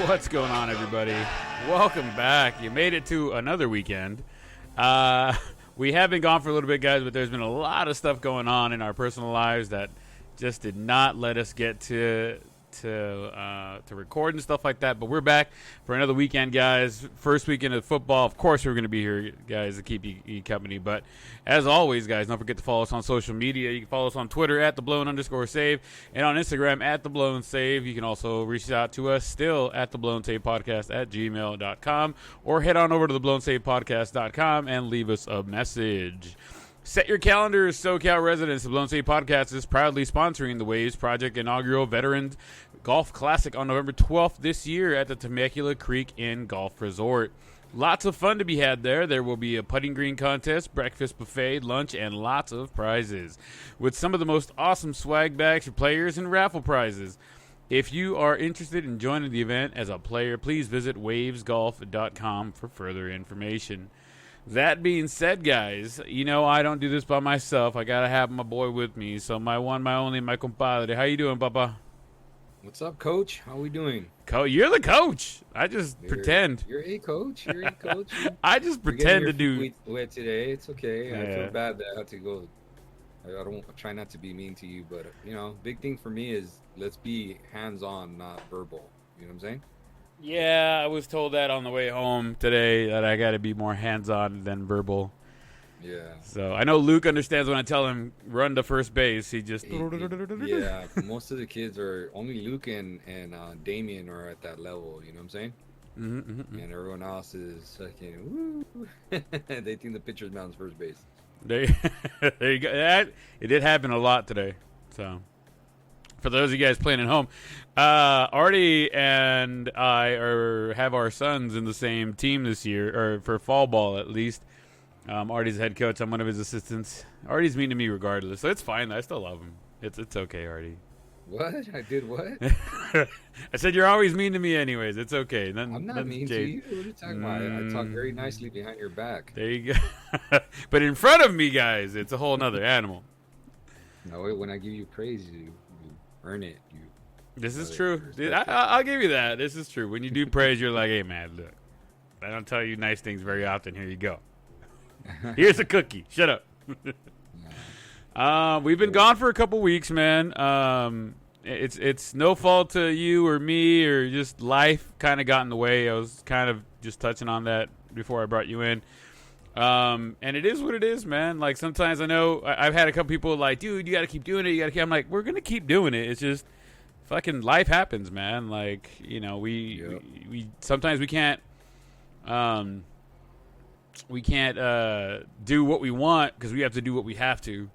What's going on, everybody? Welcome back. You made it to another weekend. We have been gone for a little bit, guys, but there's been a lot of stuff going on in our personal lives that just did not let us get to record and stuff like that. But we're back for another weekend, guys. First weekend of football. Of course, we're going to be here, guys, to keep you company. But as always, guys, don't forget to follow us on social media. You can follow us on Twitter at @theblown_save and on Instagram at @theblown_save. You can also reach out to us still at theblown_save_podcast@gmail.com or head on over to theblown_save_podcast.com and leave us a message. Set your calendars, SoCal residents. The Blown Save Podcast is proudly sponsoring the Waves Project inaugural Veterans Golf Classic on November 12th this year at the Temecula Creek Inn Golf Resort. Lots of fun to be had there. There will be a putting green contest, breakfast buffet, lunch, and lots of prizes, with some of the most awesome swag bags for players and raffle prizes. If you are interested in joining the event as a player, please visit wavesgolf.com for further information. That being said, guys, you know I don't do this by myself. I got to have my boy with me. So my one, my only, my compadre. How you doing, Papa? What's up, Coach? How we doing? You're the coach. I just pretend. You're a coach. You're a coach. I just pretend to do. Feet wet today. It's okay. Yeah. I feel bad that I had to go. I try not to be mean to you, but big thing for me is let's be hands-on, not verbal. You know what I'm saying? Yeah, I was told that on the way home today that I got to be more hands-on than verbal. Yeah. So I know Luke understands when I tell him run to first base. He just yeah. Most of the kids are only Luke and Damien are at that level. You know what I'm saying? Mm-hmm. And everyone else is fucking woo. They think the pitcher's mounds first base. There you go. It did happen a lot today. So. For those of you guys playing at home, Artie and I have our sons in the same team this year, or for fall ball at least. Artie's the head coach. I'm one of his assistants. Artie's mean to me regardless, so it's fine. I still love him. It's okay, Artie. What? I did what? I said you're always mean to me anyways. It's okay. I'm not mean to you. What are you talking about? I talk very nicely behind your back. There you go. But in front of me, guys, it's a whole nother animal. No, when I give you praise, you earn it. This is true. I'll give you that. This is true. When you do praise, you're like, hey, man, look. I don't tell you nice things very often. Here you go. Here's a cookie. Shut up. We've been gone for a couple weeks, man. It's no fault to you or me or just life kind of got in the way. I was kind of just touching on that before I brought you in. And it is what it is, man. Like, sometimes I know I've had a couple people like, dude, you got to keep doing it. I'm like, we're going to keep doing it. It's just fucking life happens, man. Like, we sometimes we can't do what we want because we have to do what we have to.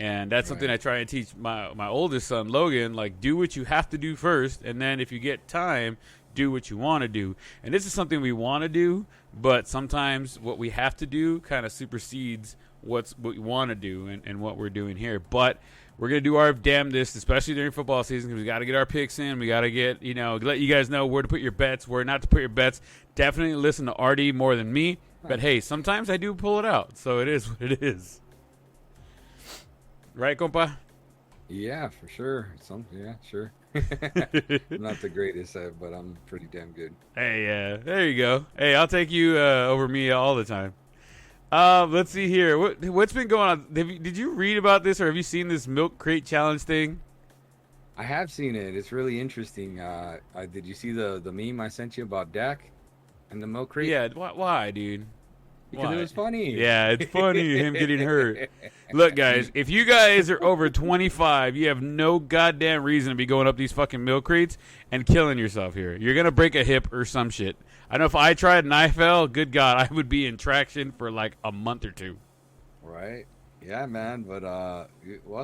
And that's something I try and teach my oldest son, Logan, like, do what you have to do first. And then if you get time, do what you want to do. And this is something we want to do, but sometimes what we have to do kind of supersedes what we want to do and what we're doing here. But we're going to do our damnedest, especially during football season, because we got to get our picks in. We got to get, let you guys know where to put your bets, where not to put your bets. Definitely listen to Artie more than me. But, hey, sometimes I do pull it out. So it is what it is. Right, compa? Yeah, for sure. Yeah, sure. I'm not the greatest, but I'm pretty damn good. Hey, there you go. Hey, I'll take you over me all the time. Let's see here. What's been going on? Did you read about this, or have you seen this milk crate challenge thing? I have seen it. It's really interesting. Did you see the meme I sent you about Dak and the milk crate? Yeah. Why, dude? Because it was funny. Yeah, it's funny him getting hurt. Look, guys, if you guys are over 25, you have no goddamn reason to be going up these fucking milk crates and killing yourself here. You're going to break a hip or some shit. I know if I tried and I fell, good God, I would be in traction for like a month or two. Right. Yeah, man. But,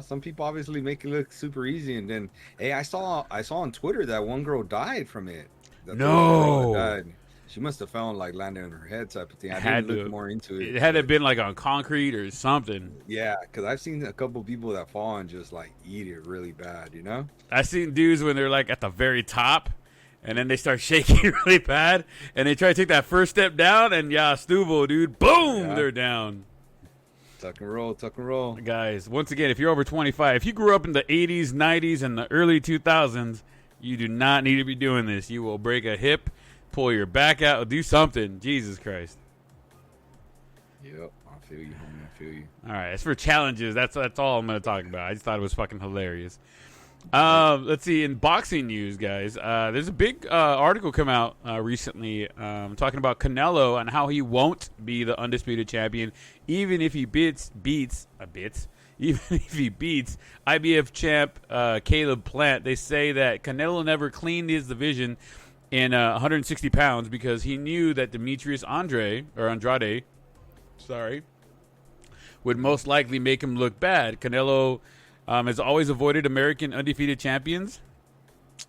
some people obviously make it look super easy. And then, hey, I saw on Twitter that one girl died from it. No. She must have fell and like landed on her head type of thing. I didn't look more into it. It had to have been like on concrete or something. Yeah, because I've seen a couple people that fall and just like eat it really bad, I've seen dudes when they're like at the very top and then they start shaking really bad and they try to take that first step down and Stuvo, dude, boom, they're down. Tuck and roll. Guys, once again, if you're over 25, if you grew up in the 80s, 90s, and the early 2000s, You do not need to be doing this. You will break a hip, pull your back out, do something. Jesus Christ. Yep, I feel you, homie. I feel you. All right, as for challenges, that's all I'm going to talk about. I just thought it was fucking hilarious. Let's see. In boxing news, guys, there's a big article come out recently talking about Canelo and how he won't be the undisputed champion, even if he beats IBF champ Caleb Plant. They say that Canelo never cleaned his division in 160 pounds because he knew that Demetrius Andrade, would most likely make him look bad. Canelo has always avoided American undefeated champions.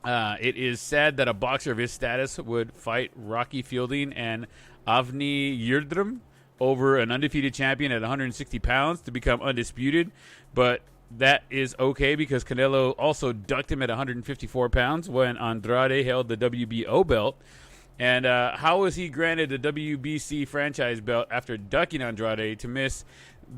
It is said that a boxer of his status would fight Rocky Fielding and Avni Yildirim over an undefeated champion at 160 pounds to become undisputed, but that is okay because Canelo also ducked him at 154 pounds when Andrade held the WBO belt. And how was he granted the WBC franchise belt after ducking Andrade to miss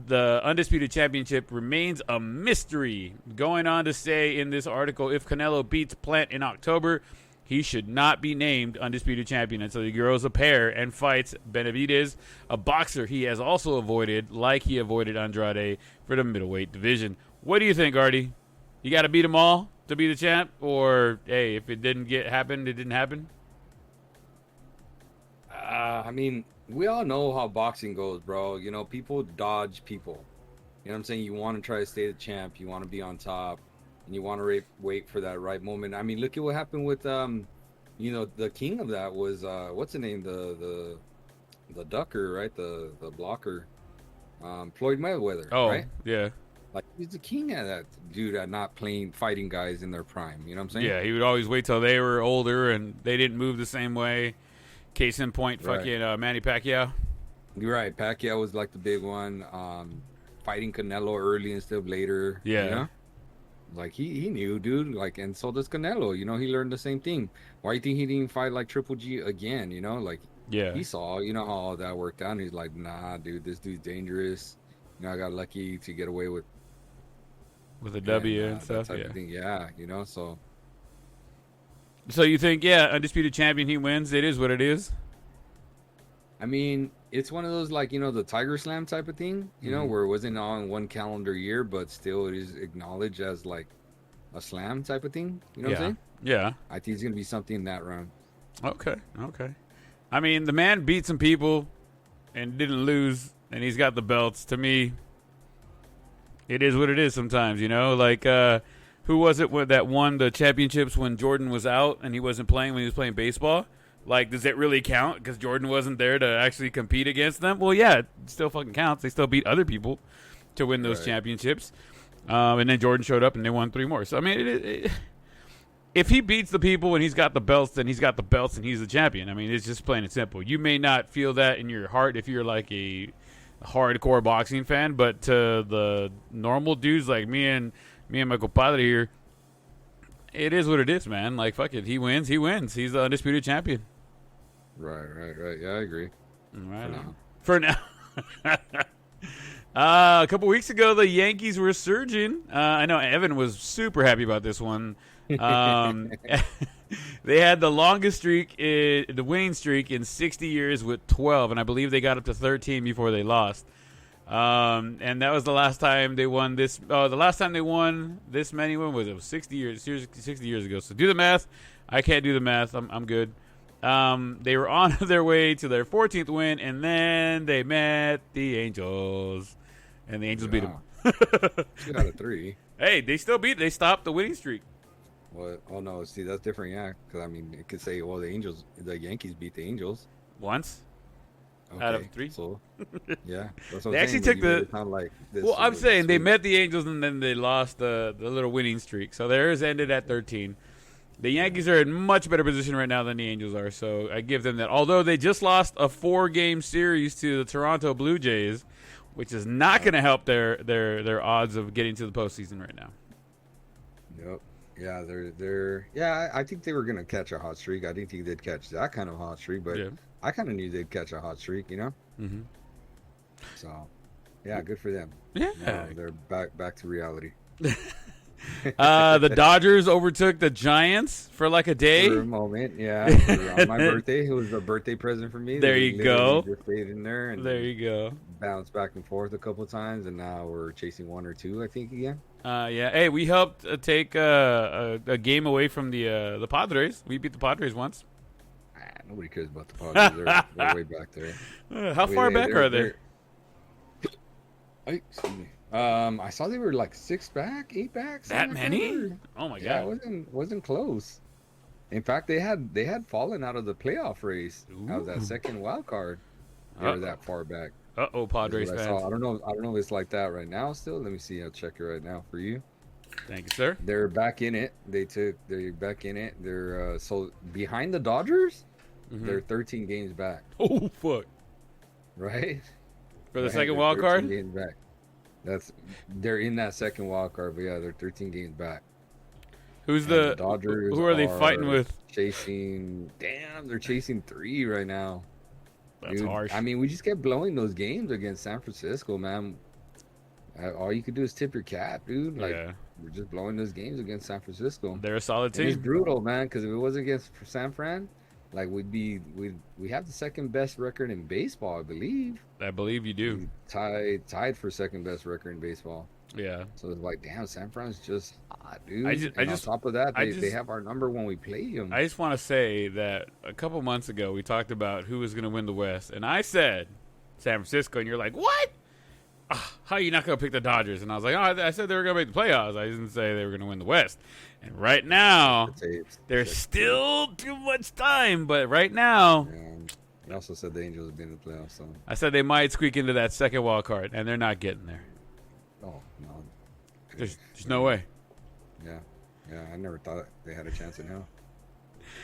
the undisputed championship remains a mystery. Going on to say in this article, if Canelo beats Plant in October, he should not be named undisputed champion until he grows a pair and fights Benavidez, a boxer he has also avoided, like he avoided Andrade for the middleweight division. What do you think, Artie? You got to beat them all to be the champ? Or, hey, if it didn't happen, it didn't happen? I mean, we all know how boxing goes, bro. You know, people dodge people. You know what I'm saying? You want to try to stay the champ. You want to be on top. And you want to wait for that right moment. I mean, look at what happened with, you know, the king of that was, what's the name? The ducker, right? The blocker. Floyd Mayweather, right? Yeah. Like, he's the king of that dude at not fighting guys in their prime. You know what I'm saying? Yeah, he would always wait till they were older and they didn't move the same way. Case in point, fucking Manny Pacquiao. You're right. Pacquiao was like the big one. Fighting Canelo early instead of later. Yeah. You know? Like, he knew, dude. Like, and so does Canelo. You know, he learned the same thing. Why do you think he didn't fight like Triple G again? You know, like, yeah, he saw, you know, how all that worked out. And he's like, nah, dude, this dude's dangerous. You know, I got lucky to get away with a W and stuff. That type of thing. Yeah, you know, so. So you think, undisputed champion, he wins. It is what it is. I mean, it's one of those, like, you know, the Tiger Slam type of thing, you know, where it wasn't all in one calendar year, but still it is acknowledged as like a slam type of thing. You know what I'm saying? Yeah. I think it's going to be something in that round. Okay. I mean, the man beat some people and didn't lose, and he's got the belts. To me, it is what it is sometimes, you know? Like, who was it that won the championships when Jordan was out and he wasn't playing when he was playing baseball? Like, does it really count because Jordan wasn't there to actually compete against them? Well, yeah, it still fucking counts. They still beat other people to win those championships. And then Jordan showed up and they won 3 more. So, I mean, if he beats the people and he's got the belts, then he's got the belts and he's the champion. I mean, it's just plain and simple. You may not feel that in your heart if you're like a hardcore boxing fan, but to the normal dudes like me and my compadre here, it is what it is, man. Like, fuck it. He wins. He's the undisputed champion. Right. Yeah, I agree. Right. For now. A couple weeks ago, the Yankees were surging. I know Evan was super happy about this one. They had the longest streak, the winning streak in 60 years with 12, and I believe they got up to 13 before they lost. And that was the last time they won this. The last time they won this many was 60 years ago. So do the math. I can't do the math. I'm good. They were on their way to their 14th win, and then they met the Angels, and the Angels beat them. 2 out of 3. Hey, they stopped the winning streak. What? Oh no, see, that's different. Yeah, because I mean, it could say, well, the Yankees beat the Angels once. Out of 3. So, yeah, that's what they actually took well, I'm saying they met the Angels and then they lost the little winning streak. So theirs ended at 13. The Yankees are in much better position right now than the Angels are, so I give them that. Although they just lost a 4-game series to the Toronto Blue Jays, which is not going to help their odds of getting to the postseason right now. Yep. Yeah, they're. Yeah, I think they were going to catch a hot streak. I didn't think they'd catch that kind of hot streak, but I kind of knew they'd catch a hot streak, you know. Mm-hmm. So, yeah, good for them. Yeah, they're back to reality. The Dodgers overtook the Giants for like a day. For a moment, yeah. On my birthday, it was a birthday present for me. There you go. Just stayed in there and there you go. Bounced back and forth a couple of times, and now we're chasing 1 or 2, I think, again. Yeah. Hey, we helped take a game away from the Padres. We beat the Padres once. Nobody cares about the Padres. They're way back there. How far back are they? Excuse me. I saw they were like 6 back, 8 back. That many? Like Oh my yeah, god! it wasn't close. In fact, they had fallen out of the playoff race out of that second wild card. They were that far back. Padres fans. I don't know if it's like that right now still. Let me see. I'll check it right now for you. Thank you, sir. They're back in it. They're back in it. They're so behind the Dodgers. Mm-hmm. They're 13 games back. Oh fuck! Right. For the second wild card. Games back. They're in that second wild card, but yeah, they're 13 games back. Who's the Dodgers? Who are they fighting with? Chasing. Damn, they're chasing 3 right now. That's harsh. I mean, we just kept blowing those games against San Francisco, man. All you could do is tip your cap, dude. Like, we're just blowing those games against San Francisco. They're a solid team. It's brutal, man, because if it wasn't against San Fran, like we have the second best record in baseball, I believe. I believe you do. Tied for second best record in baseball. Yeah. So it's like, damn, San Fran's just hot, dude. On top of that, they have our number when we play them. I just want to say that a couple months ago we talked about who was going to win the West, and I said San Francisco, and you're like, what? How are you not going to pick the Dodgers? And I was like, I said they were going to make the playoffs. I didn't say they were going to win the West. And right now, there's still too much time, but right now. Yeah, I also said the Angels would be in the playoffs. So. I said they might squeak into that second wild card, and they're not getting there. Oh, no. There's no way. Yeah, I never thought they had a chance in hell.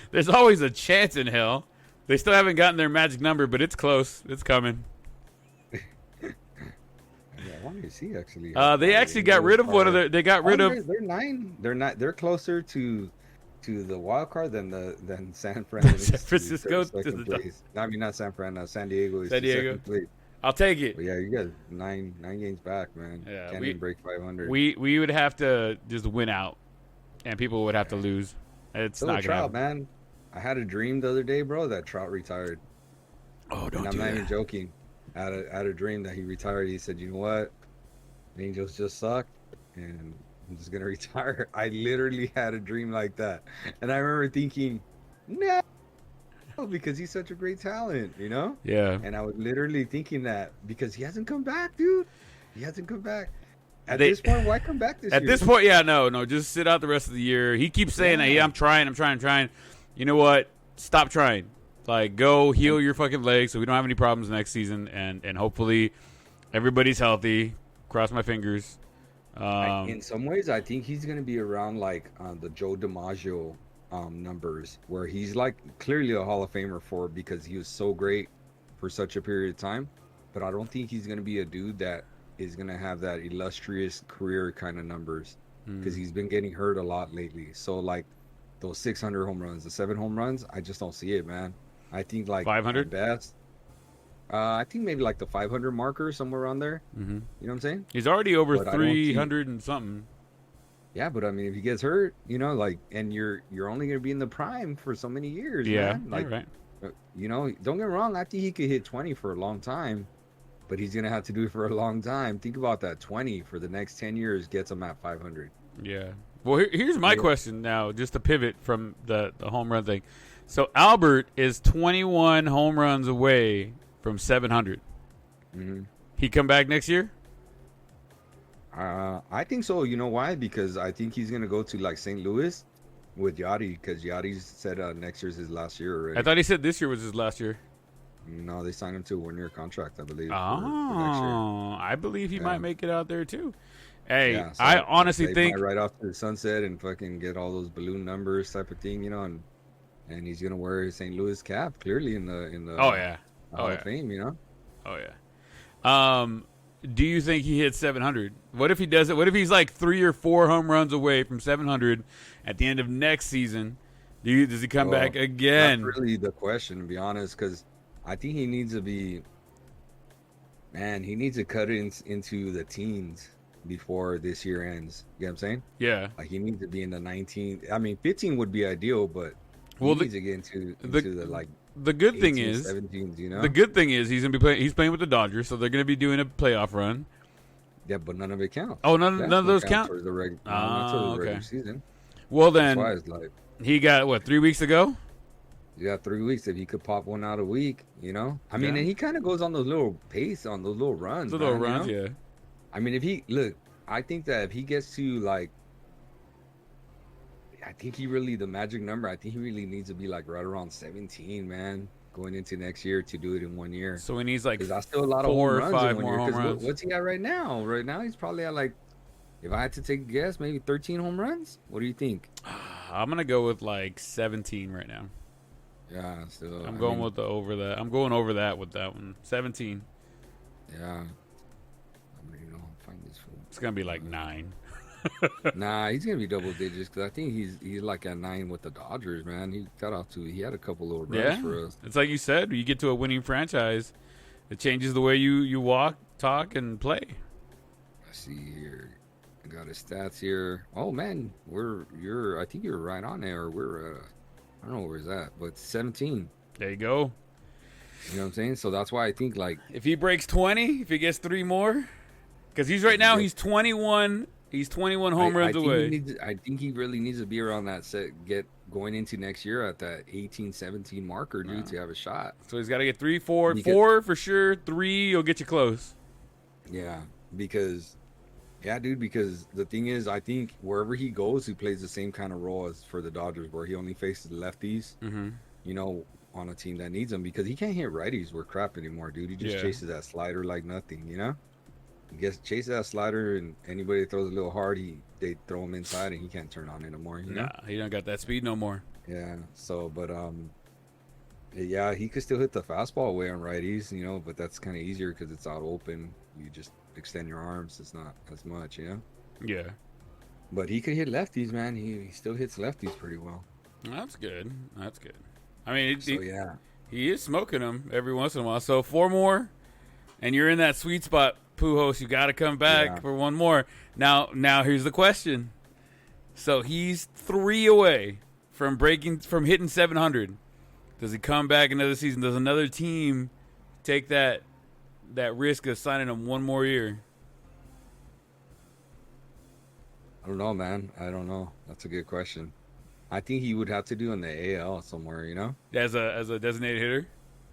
There's always a chance in hell. They still haven't gotten their magic number, but it's close. It's coming. Yeah, I wanted to see actually. They actually got rid of one of their. They got rid of. They're 9. They're not. They're closer to the wild card than San Fran. San Francisco to the place. I mean, not San Fran. San Diego is San Diego. Second place. I'll take it. But yeah, you got 9 games back, man. Yeah, can't even break 500. We would have to just win out, and people would have to lose. It's not gonna happen. Man. I had a dream the other day, bro, that Trout retired. Oh, don't and I'm do not that. even joking. I had a dream that he retired. He said, you know what? The Angels just suck, and I'm just going to retire. I literally had a dream like that. And I remember thinking, no, because he's such a great talent, you know? Yeah. And I was literally thinking that because he hasn't come back, dude. He hasn't come back. At this point, why come back this year? At this point, yeah, no, just sit out the rest of the year. He keeps saying that, hey, I'm trying. You know what? Stop trying. Like, go heal your fucking legs so we don't have any problems next season, and hopefully everybody's healthy. Cross my fingers. In some ways, I think he's going to be around like the Joe DiMaggio numbers, where he's like clearly a Hall of Famer because he was so great for such a period of time. But I don't think he's going to be a dude that is going to have that illustrious career kind of numbers because he's been getting hurt a lot lately. So like those 600 home runs, the 7 home runs, I just don't see it, man. I think like 500 best. I think maybe like the 500 marker, somewhere around there. Mm-hmm. You know what I'm saying? He's already over 300 and something. Yeah, but I mean, if he gets hurt, you know, like, and you're only gonna be in the prime for so many years. Yeah, man. Like, right. You know, don't get me wrong. I think he could hit 20 for a long time, but he's gonna have to do it for a long time. Think about that: 20 for the next 10 years gets him at 500. Yeah. Well, here's my question now, just to pivot from the home run thing. So Albert is 21 home runs away from 700. Mm-hmm. He come back next year? I think so. You know why? Because I think he's gonna go to like St. Louis with Yachty, because Yachty said next year's his last year already. I thought he said this year was his last year. No, they signed him to a 1-year contract, I believe. Oh, for next year. I believe he might make it out there too. Hey, Yeah, so I honestly they think might right off to the sunset and fucking get all those balloon numbers type of thing, you know, and he's gonna wear his St. Louis cap clearly in the Oh yeah. Hall of Fame, you know. Oh yeah. Do you think he hits 700? What if he does it? What if he's like 3 or 4 home runs away from 700 at the end of next season? Does he come back again? That's really the question, to be honest, because I think he needs to be. Man, he needs to cut it into the teens. before this year ends. You know what I'm saying? Yeah. Like he needs to be in the 19. I mean, 15 would be ideal, but he needs to get into the like the good 18, thing is 17s. You know, the good thing is he's gonna be playing. He's playing with the Dodgers, so they're gonna be doing a playoff run. yeah, but none of it counts. Oh, none of those count. Towards the regular Okay. season. Well, That's then why it's like he got what 3 weeks ago. you got 3 weeks. If he could pop one out a week, you know. I mean, Yeah. and he kind of goes on those little pace on those little runs. The little man, runs, you know? yeah. I mean, if he look, I think that if he gets to like, I think he really the magic number. I think he really needs to be like right around 17, man, going into next year to do it in 1 year. So he needs like Because that's still a lot of 4 home or runs 5 in 1 more year. home 'Cause runs. what's he at right now? Right now he's probably at like, if I had to take a guess, maybe 13 home runs. What do you think? I'm gonna go with like 17 right now. Yeah, so I'm going with the over that. I'm going over that with that one. 17. Yeah. I mean, find this fool. It's gonna be like 9. Nah, he's gonna be double digits because I think he's like at 9 with the Dodgers, man. He had a couple little runs Yeah, for us. it's like you said. You get to a winning franchise, it changes the way you walk, talk, and play. Let's see here. I got his stats here. Oh man, I think you're right on there. I don't know where he's at, but 17. There you go. You know what I'm saying? So that's why I think like If he breaks 20, if he gets 3 more, because he's right now he's 21. He's 21 home runs away. I think he really needs to be around that get going into next year at that 18, 17 marker, dude, to have a shot. So he's got to get 3, 4, Because- 4 for sure. 3 will get you close. Yeah, because the thing is, I think wherever he goes, he plays the same kind of role as for the Dodgers, where he only faces lefties. Mm-hmm. You know, on a team that needs him, because he can't hit righties worth crap anymore, dude. He just chases that slider like nothing, you know. He chases that slider, and anybody that throws a little hard, they throw him inside, and he can't turn on anymore. You know? Nah, he don't got that speed no more. Yeah. So, but yeah, he could still hit the fastball away on righties, you know, but that's kind of easier because it's out open. You just extend your arms. It's not as much, you know. Yeah. But he could hit lefties, man. He still hits lefties pretty well. That's good. I mean, Yeah. he is smoking them every once in a while. So 4 more, and you're in that sweet spot, Pujols. You got to come back for 1 more. Now, here's the question. So he's 3 away from hitting 700. Does he come back another season? Does another team take that risk of signing him 1 more year? I don't know, man. I don't know. That's a good question. I think he would have to do in the AL somewhere, you know? As a designated hitter?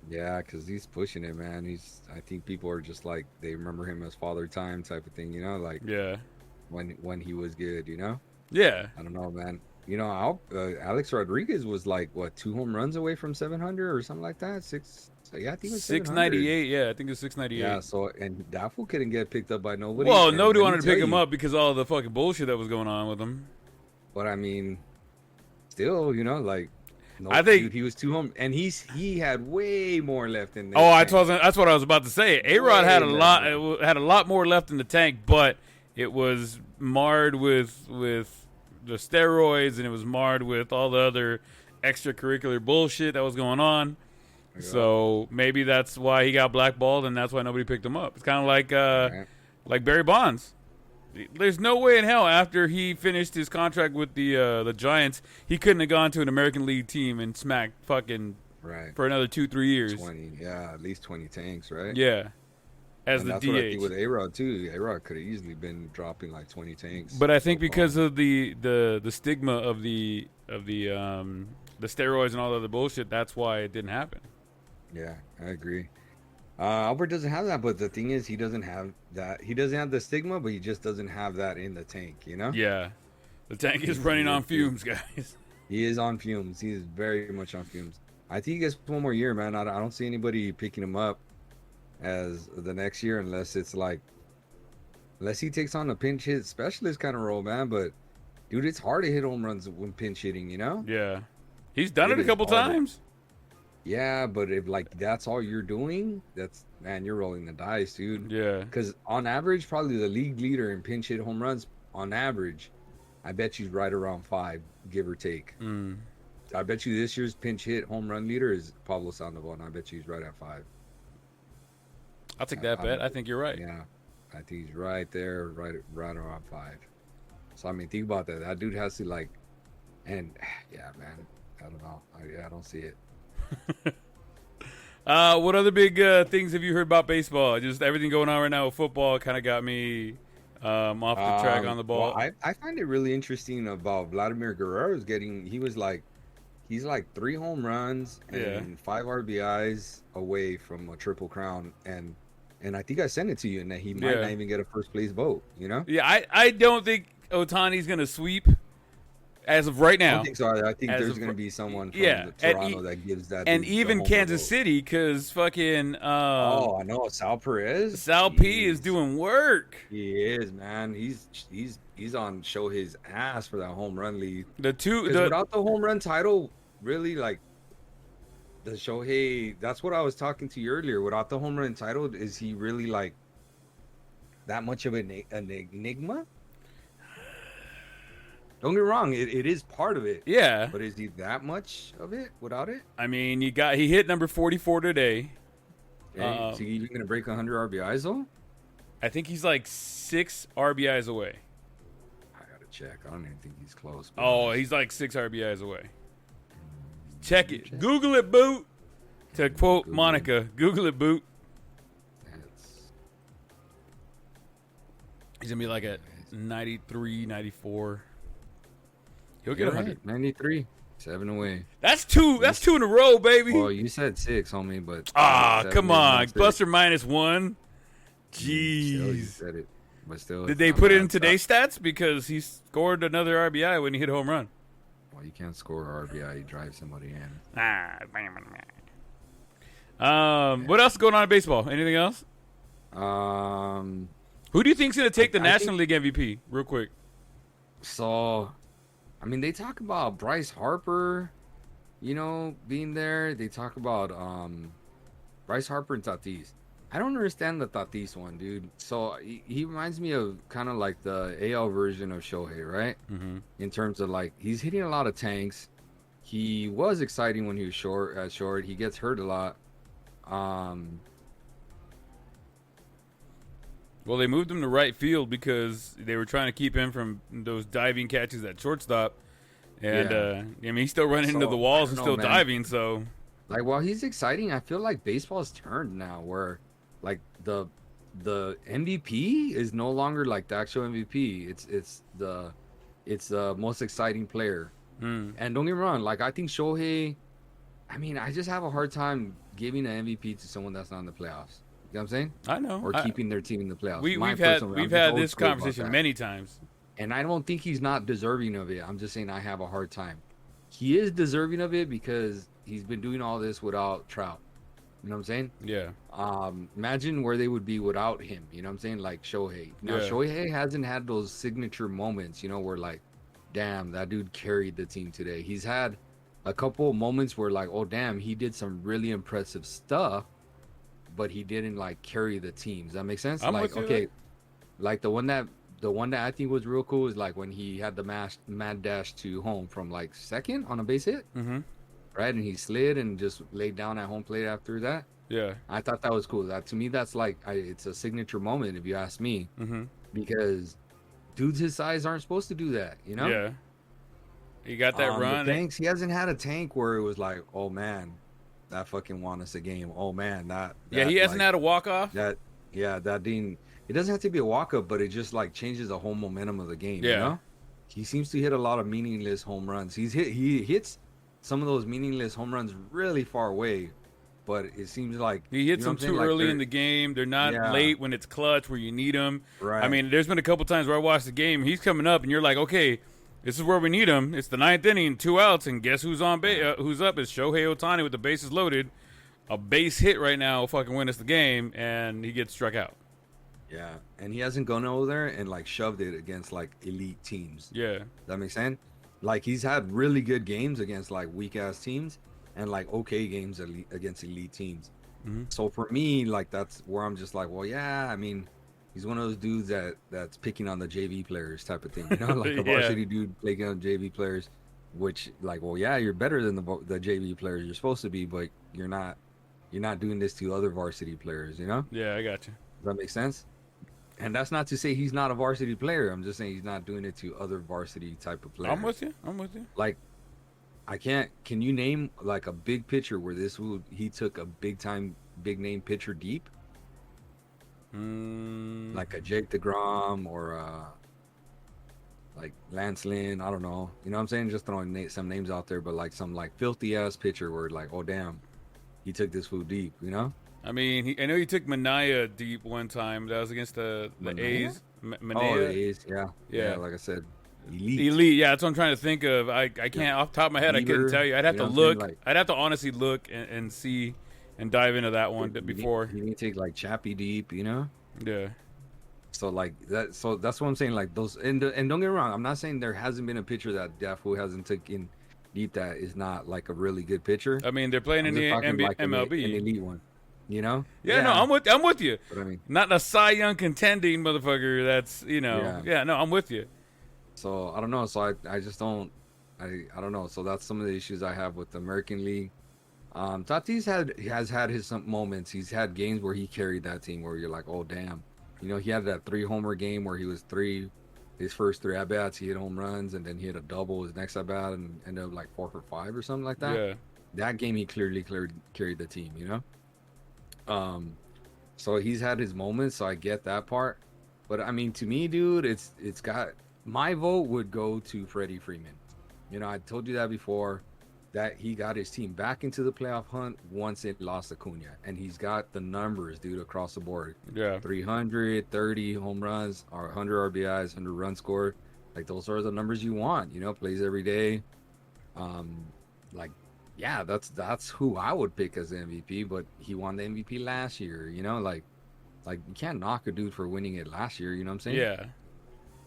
Yeah, because he's pushing it, man. I think people are just like, they remember him as Father Time type of thing, you know? Like, yeah, when he was good, you know? Yeah. I don't know, man. You know, Alex Rodriguez was like, what, 2 home runs away from 700 or something like that? Yeah, I think it was 698. Yeah, I think it was 698. Yeah, so, and that fool couldn't get picked up by nobody. Well, and nobody let me wanted to pick tell him you, up because of all the fucking bullshit that was going on with him. But I mean, still, you know, like, no, I think dude, he was 2 home, and he had way more left in there. that's what I was about to say. A-Rod had a lot more left in the tank, but it was marred with the steroids, and it was marred with all the other extracurricular bullshit that was going on. Yeah. So maybe that's why he got blackballed, and that's why nobody picked him up. It's kind of like Barry Bonds. There's no way in hell after he finished his contract with the Giants, he couldn't have gone to an American League team and smacked fucking for another 2-3 years. 20, yeah, at least 20 tanks, right? Yeah, and that's DH. What I think with A-Rod too. A-Rod could have easily been dropping like 20 tanks. But I think because of the stigma of the steroids and all the other bullshit, that's why it didn't happen. Yeah, I agree. Albert doesn't have that, but the thing is, he doesn't have that. He doesn't have the stigma, but he just doesn't have that in the tank, you know? Yeah. The tank is running on fumes, guys. He is on fumes. He is very much on fumes. I think he gets 1 more year, man. I don't see anybody picking him up as the next year unless he takes on a pinch hit specialist kind of role, man. But, dude, it's hard to hit home runs when pinch hitting, you know? Yeah. He's done it a couple times. Yeah, but if like that's all you're doing, you're rolling the dice, dude. Yeah. Because on average, probably the league leader in pinch hit home runs, on average, I bet you right around 5, give or take. I bet you this year's pinch hit home run leader is Pablo Sandoval, and I bet you he's right at 5. I'll take that bet. I think you're right. Yeah. I think he's right there, right around 5. So I mean, think about that. That dude has to like, and yeah, man, I don't know. I don't see it. What other big things have you heard about baseball? Just everything going on right now with football kind of got me off the track on the ball. Well, I find it really interesting about Vladimir Guerrero's he's like 3 home runs and 5 RBIs away from a triple crown, and I think I sent it to you, and that he might not even get a first place vote. You know? Yeah, I don't think Ohtani's gonna sweep as of right now. I don't think so. I think there's going to be someone from Toronto that gives that. And even Kansas City, because fucking. I know Sal Perez. Sal P is doing work. He is, man. He's on Shohei's ass for that home run lead. Without the home run title, really, like the Shohei. That's what I was talking to you earlier. Without the home run title, is he really like that much of an enigma? Don't get me wrong, it is part of it. Yeah. But is he that much of it without it? I mean, he hit number 44 today. Okay. Is he even going to break 100 RBIs, though? I think he's like 6 RBIs away. I got to check. I don't even think he's close. He's like 6 RBIs away. Check it. Google it, boot. To quote Monica, Google it, boot. He's going to be like at 93, 94. He'll get 100. 93, 7 away. That's two in a row, baby. Well, you said 6, homie, but come on, plus or minus 1. Jeez, still, you said it, but still. Did they put it in today's stats because he scored another RBI when he hit a home run? Well, you can't score an RBI. You drive somebody in. What else is going on in baseball? Anything else? Who do you think's gonna take the National League MVP? Real quick. So, I mean, they talk about Bryce Harper, being there. They talk about Bryce Harper and Tatis. I don't understand the Tatis one, dude. So he reminds me of kind of like the AL version of Shohei, right? Mm-hmm. In terms of like he's hitting a lot of tanks. He was exciting when he was short. He gets hurt a lot. Well, they moved him to right field because they were trying to keep him from those diving catches at shortstop. And, I mean, he's still running into the walls and still diving, so. Like, while he's exciting, I feel like baseball's turned now where, like, the MVP is no longer, like, the actual MVP. It's the most exciting player. And don't get me wrong, like, I think Shohei, I mean, I just have a hard time giving an MVP to someone that's not in the playoffs. You know what I'm saying? I know. Or keeping their team in the playoffs. We've had this conversation many times. And I don't think he's not deserving of it. I'm just saying I have a hard time. He is deserving of it because he's been doing all this without Trout. You know what I'm saying? Yeah. Imagine where they would be without him. You know what I'm saying? Like Shohei. Now, Shohei hasn't had those signature moments, where like, damn, that dude carried the team today. He's had a couple of moments where like, oh, damn, he did some really impressive stuff. But he didn't like carry the team. Does that make sense? Like, okay, like the one that I think was real cool is like when he had the mad dash to home from like second on a base hit, right? And he slid and just laid down at home plate after that. Yeah, I thought that was cool. That to me, that's like it's a signature moment if you ask me, because dudes his size aren't supposed to do that. Yeah, he got that run. Thanks. He hasn't had a tank where it was like, oh man, that fucking won us a game. Oh man, that he hasn't had a walk-off. That didn't. It doesn't have to be a walk-up, but it just like changes the whole momentum of the game. Yeah, he seems to hit a lot of meaningless home runs. He hits some of those meaningless home runs really far away, but it seems like he hits them too early in the game. They're not late when it's clutch where you need them. Right. I mean, there's been a couple times where I watched the game. He's coming up, and you're like, okay, this is where we need him. It's the 9th inning, 2 outs, and guess who's on base? Who's up? It's Shohei Ohtani with the bases loaded. A base hit right now will fucking win us the game, and he gets struck out. Yeah, and he hasn't gone over there and like shoved it against like elite teams. Yeah, that makes sense. Like he's had really good games against like weak ass teams, and like okay games against elite teams. So for me, like that's where I'm just like, well, yeah, I mean. He's one of those dudes that's picking on the JV players type of thing, like a varsity dude picking on JV players, which like, well, yeah, you're better than the JV players you're supposed to be, but you're not doing this to other varsity players, Yeah, I got you. Does that make sense? And that's not to say he's not a varsity player. I'm just saying he's not doing it to other varsity type of players. I'm with you. Like, can you name like a big pitcher where he took a big name pitcher deep? Like a Jake DeGrom or like Lance Lynn. I don't know. You know what I'm saying? Just throwing some names out there, but like some like filthy ass pitcher where like, oh damn, he took this fool deep. You know? I mean, I know he took Manaea deep one time. That was against the A's. Manaea? Oh, the A's. Yeah. Like I said, elite. Yeah, that's what I'm trying to think of. I can't off the top of my head. Leader, I couldn't tell you. I'd have to look. I'd have to honestly look and see and dive into that one before. You need to take like Chappie deep. You know? Yeah. So like that. So that's what I'm saying. Like those. And don't get me wrong. I'm not saying there hasn't been a pitcher that who hasn't taken deep that is not like a really good pitcher. I mean, they're playing in the MLB. An elite one. You know? Yeah, no, I'm with you. But I mean, not a Cy Young contending motherfucker. That's no, I'm with you. So I don't know. So I just don't. I don't know. So that's some of the issues I have with the American League. Tatis has had his some moments. He's had games where he carried that team where you're like, oh damn. You know, he had that 3-homer game where he was his first 3 at bats, he hit home runs, and then he hit a double his next at bat and ended up like 4 for 5 or something like that. Yeah. That game he clearly carried the team. You know. So he's had his moments, so I get that part. But I mean, to me, dude, it's got my vote would go to Freddie Freeman. You know, I told you that before, that he got his team back into the playoff hunt once it lost Acuna, and he's got the numbers, dude, across the board. Yeah, 330 home runs, or 100 RBIs, 100 runs scored. Like those are the numbers you want. You know, plays every day. Like. Yeah, that's who I would pick as the MVP, but he won the MVP last year, you know, like you can't knock a dude for winning it last year, you know what I'm saying? Yeah.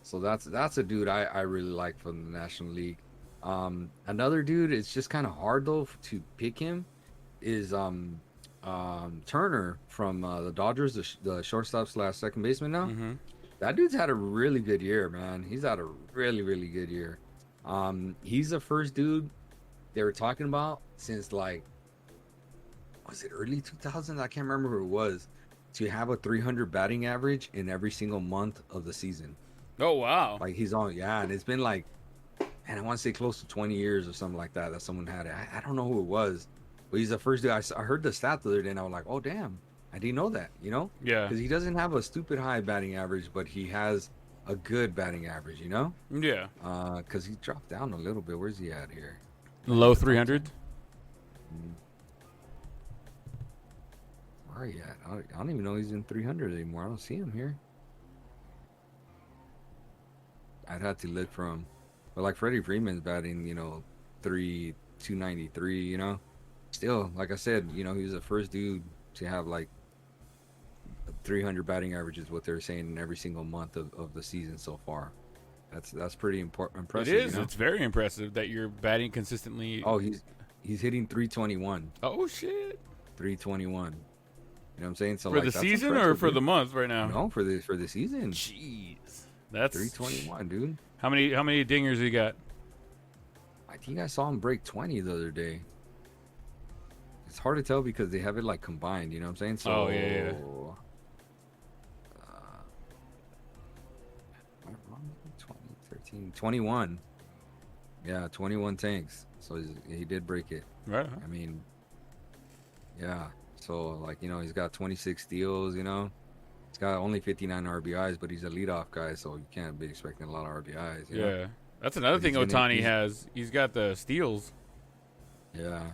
So that's a dude I really like from the National League. Another dude, it's just kind of hard though to pick him, is Turner from the Dodgers, the shortstop / second baseman now. Mm-hmm. That dude's had a really good year, man. He's had a really, really good year. He's the first dude they were talking about since like, was it early 2000s? I can't remember who it was, to have a 300 batting average in every single month of the season. Oh wow! Like he's on, yeah, and it's been like, man, I want to say close to 20 years or something like that someone had it. I don't know who it was, but he's the first dude. I heard the stat the other day, and I was like, oh damn, I didn't know that. You know? Yeah. Because he doesn't have a stupid high batting average, but he has a good batting average. You know? Yeah. Because he dropped down a little bit. Where's he at here? Low 300. Where are you at? I don't even know he's in 300 anymore. I don't see him here. I'd have to look for him. But like Freddie Freeman's batting, 293, you know? Still, like I said, he was the first dude to have like 300 batting averages, what they're saying in every single month of the season so far. That's pretty impressive. It is. It's very impressive that you're batting consistently. Oh, he's hitting 321. Oh shit. 321. You know what I'm saying? So for the season or for the month right now? No, for the season. Jeez. That's 321, dude. How many dingers he got? I think I saw him break 20 the other day. It's hard to tell because they have it like combined, you know what I'm saying? So, oh yeah. 21. Yeah, 21 tanks. So he did break it. Right. I mean, yeah. So, like, he's got 26 steals, He's got only 59 RBIs, but he's a leadoff guy, so you can't be expecting a lot of RBIs. You know? That's another thing Ohtani has. He's got the steals. Yeah.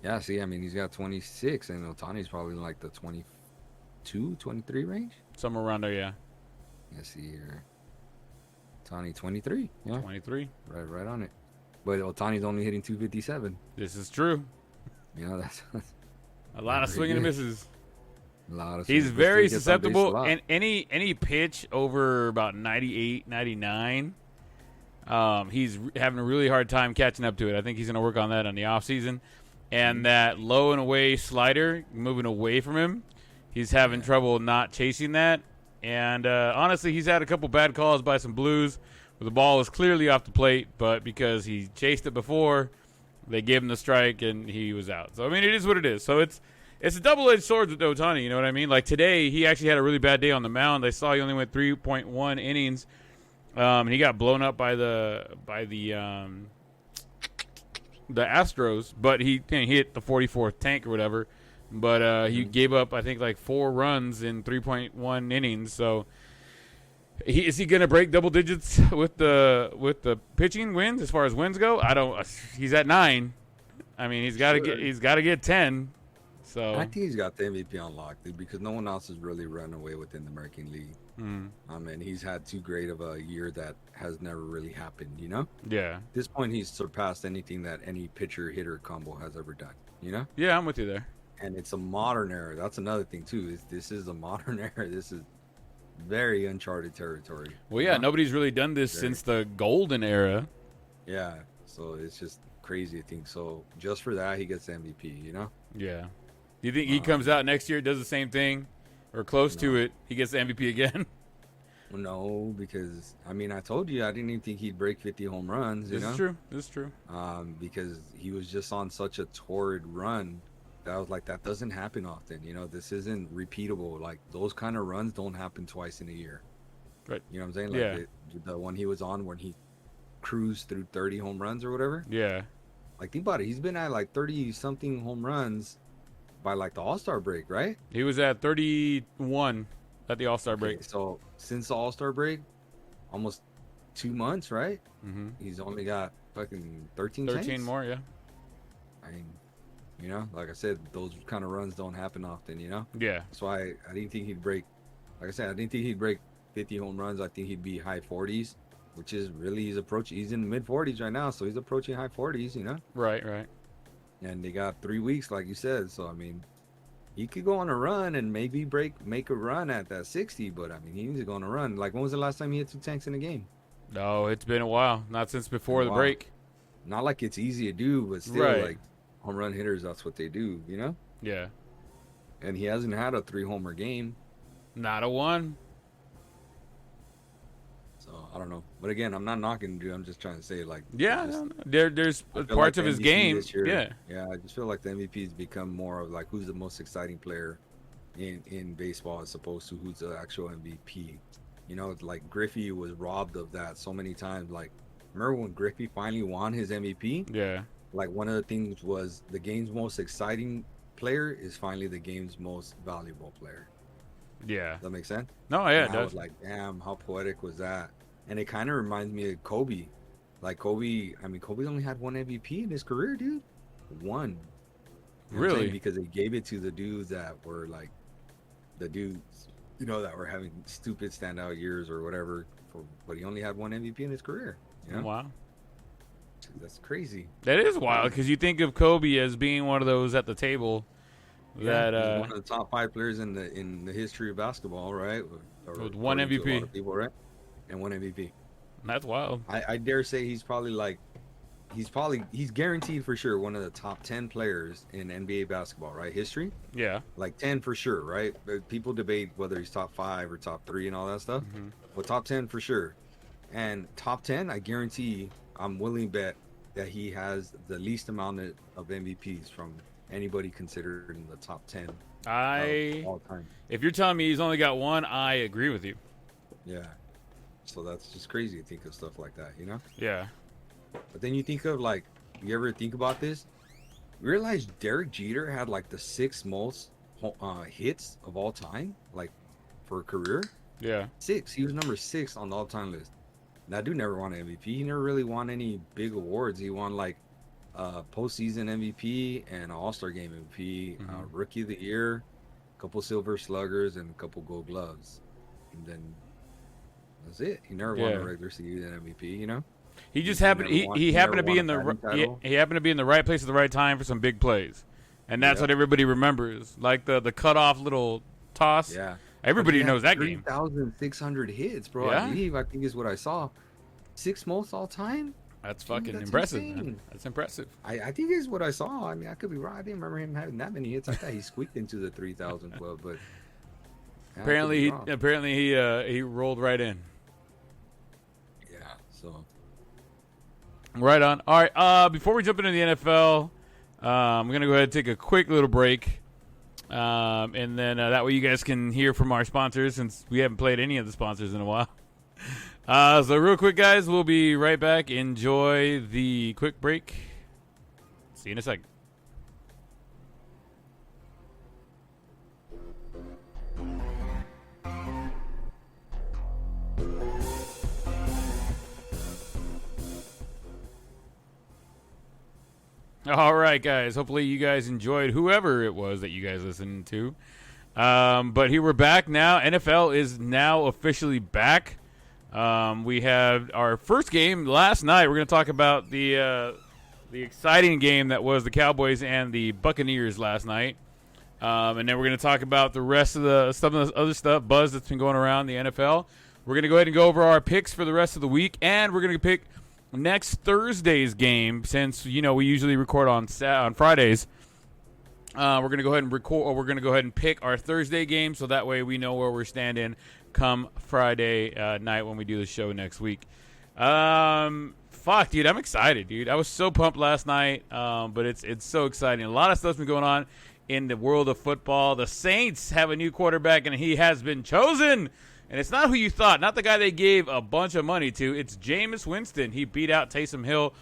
Yeah, see, I mean, he's got 26, and Ohtani's probably in like the 22, 23 range? Somewhere around there, yeah. Let's see here. Ohtani 23. Yeah. 23. Right on it. But Ohtani's only hitting 257. This is true. That's a lot of swinging and misses. A lot of He's very susceptible, and any pitch over about 98, 99, he's having a really hard time catching up to it. I think he's going to work on that on the offseason. And that low and away slider, moving away from him, he's having trouble not chasing that. And honestly, he's had a couple bad calls by some Blues where the ball was clearly off the plate, but because he chased it before, they gave him the strike and he was out. So, I mean, it is what it is. So it's It's a double-edged sword with Ohtani, you know what I mean? Like today, he actually had a really bad day on the mound. I saw he only went 3.1 innings, and he got blown up by the Astros, but he hit the 44th tank or whatever. But he gave up, I think, like 4 runs in 3.1 innings. So is he going to break double digits with the pitching wins as far as wins go? I don't. He's at 9. I mean, he's got to get 10. So I think he's got the MVP on lock, dude, because no one else has really run away within the American League. And he's had too great of a year that has never really happened, you know? Yeah. At this point, he's surpassed anything that any pitcher-hitter combo has ever done, you know? Yeah, I'm with you there. And it's a modern era. That's another thing, too. This is a modern era. This is very uncharted territory. Well, yeah, nobody's really done this since the golden era. Yeah, so it's just crazy, I think. So just for that, he gets the MVP, you know? Yeah. Do you think he comes out next year, does the same thing, or close to it, he gets the MVP again? No, because, I mean, I told you, I didn't even think he'd break 50 home runs, you know? This is true. Because he was just on such a torrid run that I was like, that doesn't happen often, you know? This isn't repeatable. Like, those kind of runs don't happen twice in a year. Right. You know what I'm saying? Like, the one he was on when he cruised through 30 home runs or whatever. Yeah. Like, think about it. He's been at, like, 30-something home runs by like the All-Star break, right? He was at 31 at the All-Star break. So since the All-Star break, almost 2 months, right? Mm-hmm. He's only got fucking 13 tanks? More, yeah. I mean, you know, like I said, those kind of runs don't happen often, you know? Yeah. That's why I didn't think he'd break, like I said, I didn't think he'd break 50 home runs. I think he'd be high 40s, which is really, he's in the mid 40s right now, so he's approaching high 40s, you know? Right. And they got 3 weeks, like you said. So, I mean, he could go on a run and maybe make a run at that 60. But, I mean, he needs to go on a run. Like, when was the last time he hit 2 tanks in a game? No, it's been a while. Not since before the break. Not like it's easy to do, but still, like, home run hitters, that's what they do, you know? Yeah. And he hasn't had a 3-homer game. Not a one. So, I don't know. But, again, I'm not knocking dude. I'm just trying to say, like... Yeah, there's parts of his game. Yeah, I just feel like the MVP has become more of, like, who's the most exciting player in baseball as opposed to who's the actual MVP. You know, like, Griffey was robbed of that so many times. Like, remember when Griffey finally won his MVP? Yeah. Like, one of the things was the game's most exciting player is finally the game's most valuable player. Yeah. Does that make sense? No, yeah, it does. I was like, damn, how poetic was that? And it kind of reminds me of Kobe. Like, Kobe's only had 1 MVP in his career, dude. 1. You know really? Because they gave it to the dudes that were, like, the dudes, you know, that were having stupid standout years or whatever. But he only had 1 MVP in his career. You know? Wow. That's crazy. That is wild, because you think of Kobe as being one of those at the table that he's one of the top 5 players in the history of basketball, right? With 1 MVP. A lot of people, right? And 1 MVP. That's wild. I dare say he's guaranteed for sure one of the top 10 players in NBA basketball, right? History? Yeah. Like 10 for sure, right? But people debate whether he's top 5 or top 3 and all that stuff. Mm-hmm. But top 10 for sure. And top 10, I guarantee, I'm willing to bet that he has the least amount of MVPs from anybody considered in the top 10 of all time. If you're telling me he's only got 1, I agree with you. Yeah. So that's just crazy to think of stuff like that, you know? Yeah. But then you think of, like, you ever think about this? Realize Derek Jeter had, like, the 6th most hits of all time, like, for a career? Yeah. 6. He was number 6 on the all-time list. That dude never won an MVP. He never really won any big awards. He won, like, postseason MVP and an All-Star Game MVP, Rookie of the Year, a couple Silver Sluggers, and a couple Gold Gloves. And then that's it. He never won a regular season MVP, you know? He just happened. He happened to be in the he happened to be in the right place at the right time for some big plays, and that's what everybody remembers. Like the cutoff little toss. Yeah, everybody knows that game. 3,600 hits, bro. Yeah? I think is what I saw. 6th most all time. That's fucking impressive. Man. That's impressive. I think is what I saw. I mean, I could be wrong. I didn't remember him having that many hits. I thought he squeaked into the 3,000 club, but apparently he rolled right in. Yeah. So. Right on. All right. Before we jump into the NFL, I'm gonna go ahead and take a quick little break. And then that way you guys can hear from our sponsors, since we haven't played any of the sponsors in a while. So real quick, guys, we'll be right back. Enjoy the quick break. See you in a second. All right, guys. Hopefully you guys enjoyed whoever it was that you guys listened to. But here we're back now. NFL is now officially back. We had our first game last night. We're going to talk about the exciting game that was the Cowboys and the Buccaneers last night. And then we're going to talk about the rest of some of the other stuff, buzz that's been going around the NFL. We're going to go ahead and go over our picks for the rest of the week, and we're going to pick next Thursday's game, since we usually record on Fridays. We're gonna go ahead and record, or we're gonna go ahead and pick our Thursday game, so that way we know where we're standing come Friday night when we do the show next week. Fuck, dude, I'm excited, dude. I was so pumped last night, but it's so exciting. A lot of stuff's been going on in the world of football. The Saints have a new quarterback, and he has been chosen. And it's not who you thought, not the guy they gave a bunch of money to. It's Jameis Winston. He beat out Taysom Hill.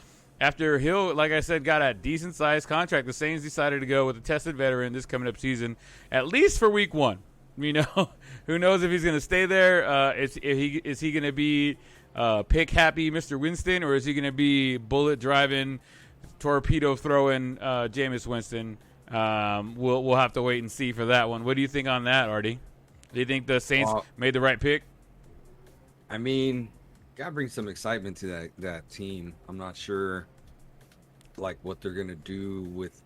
After Hill, like I said, got a decent-sized contract, the Saints decided to go with a tested veteran this coming up season, at least for week one. Who knows if he's going to stay there? Is he going to be pick-happy Mr. Winston, or is he going to be bullet-driving, torpedo-throwing Jameis Winston? We'll have to wait and see for that one. What do you think on that, Artie? Do you think the Saints made the right pick? I mean, gotta bring some excitement to that team. I'm not sure, what they're gonna do with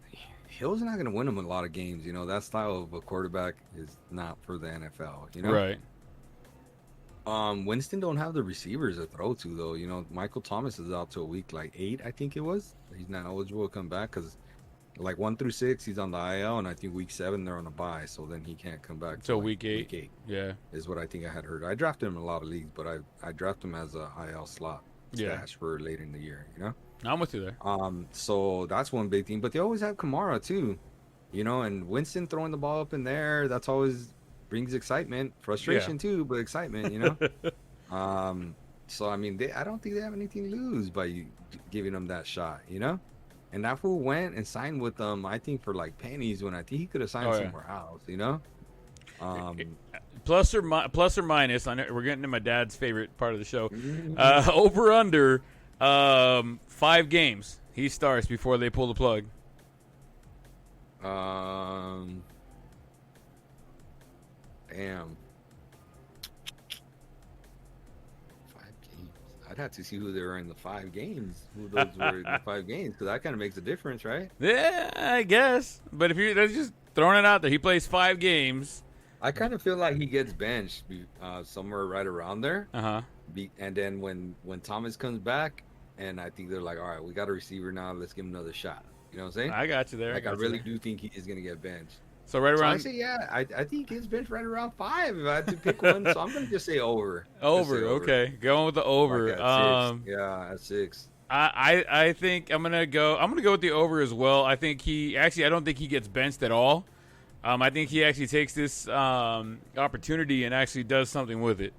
Hill's. Not gonna win them a lot of games. That style of a quarterback is not for the NFL. Right. Winston don't have the receivers to throw to though. Michael Thomas is out till week 8, I think it was. He's not eligible to come back because 1 through 6, he's on the IL, and I think week 7 they're on a bye, so then he can't come back till week 8. Week 8, yeah, is what I think I had heard. I drafted him in a lot of leagues, but I drafted him as a IL slot stash for later in the year. I'm with you there. So that's one big thing. But they always have Kamara too, and Winston throwing the ball up in there. That's always brings excitement, frustration too, but excitement. So I mean, I don't think they have anything to lose by giving them that shot. And that fool went and signed with them, I think, for pennies, when I think he could have signed somewhere else, Plus or minus, I know we're getting to my dad's favorite part of the show. Over under 5 games he starts before they pull the plug. Damn. I'd have to see who they were in the 5 games. Who those were in the 5 games, because that kind of makes a difference, right? Yeah, I guess. But if you're just throwing it out there, he plays 5 games. I kind of feel like he gets benched somewhere right around there. And then when Thomas comes back, and I think they're like, all right, we got a receiver now. Let's give him another shot. You know what I'm saying? I got you there. I really do think he is going to get benched. So right around. So I say, I think his bench right around 5 if I had to pick one. So I'm going to just say over. Okay. Going with the over. At 6. I think I'm gonna go with the over as well. I think I don't think he gets benched at all. I think he actually takes this opportunity and actually does something with it.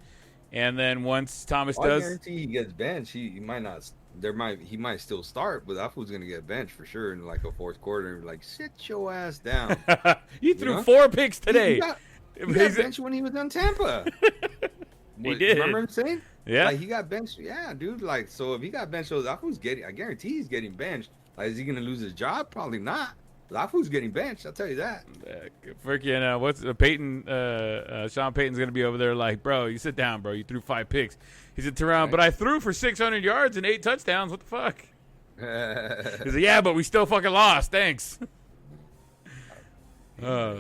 And then once Thomas does, I guarantee he gets benched. He might not. He might still start, but that fool's gonna get benched for sure in a fourth quarter. Sit your ass down. You threw 4 picks today. He got benched when he was on Tampa. He did. Remember him saying? Yeah. He got benched. Yeah, dude. So if he got benched, that fool's I guarantee he's getting benched. Is he gonna lose his job? Probably not. That fool's getting benched. I'll tell you that. Freaking what's Peyton? Sean Payton's gonna be over there bro, you sit down, bro. You threw 5 picks. He said, "Around, but I threw for 600 yards and 8 touchdowns. What the fuck?" He said, "Yeah, but we still fucking lost. Thanks." All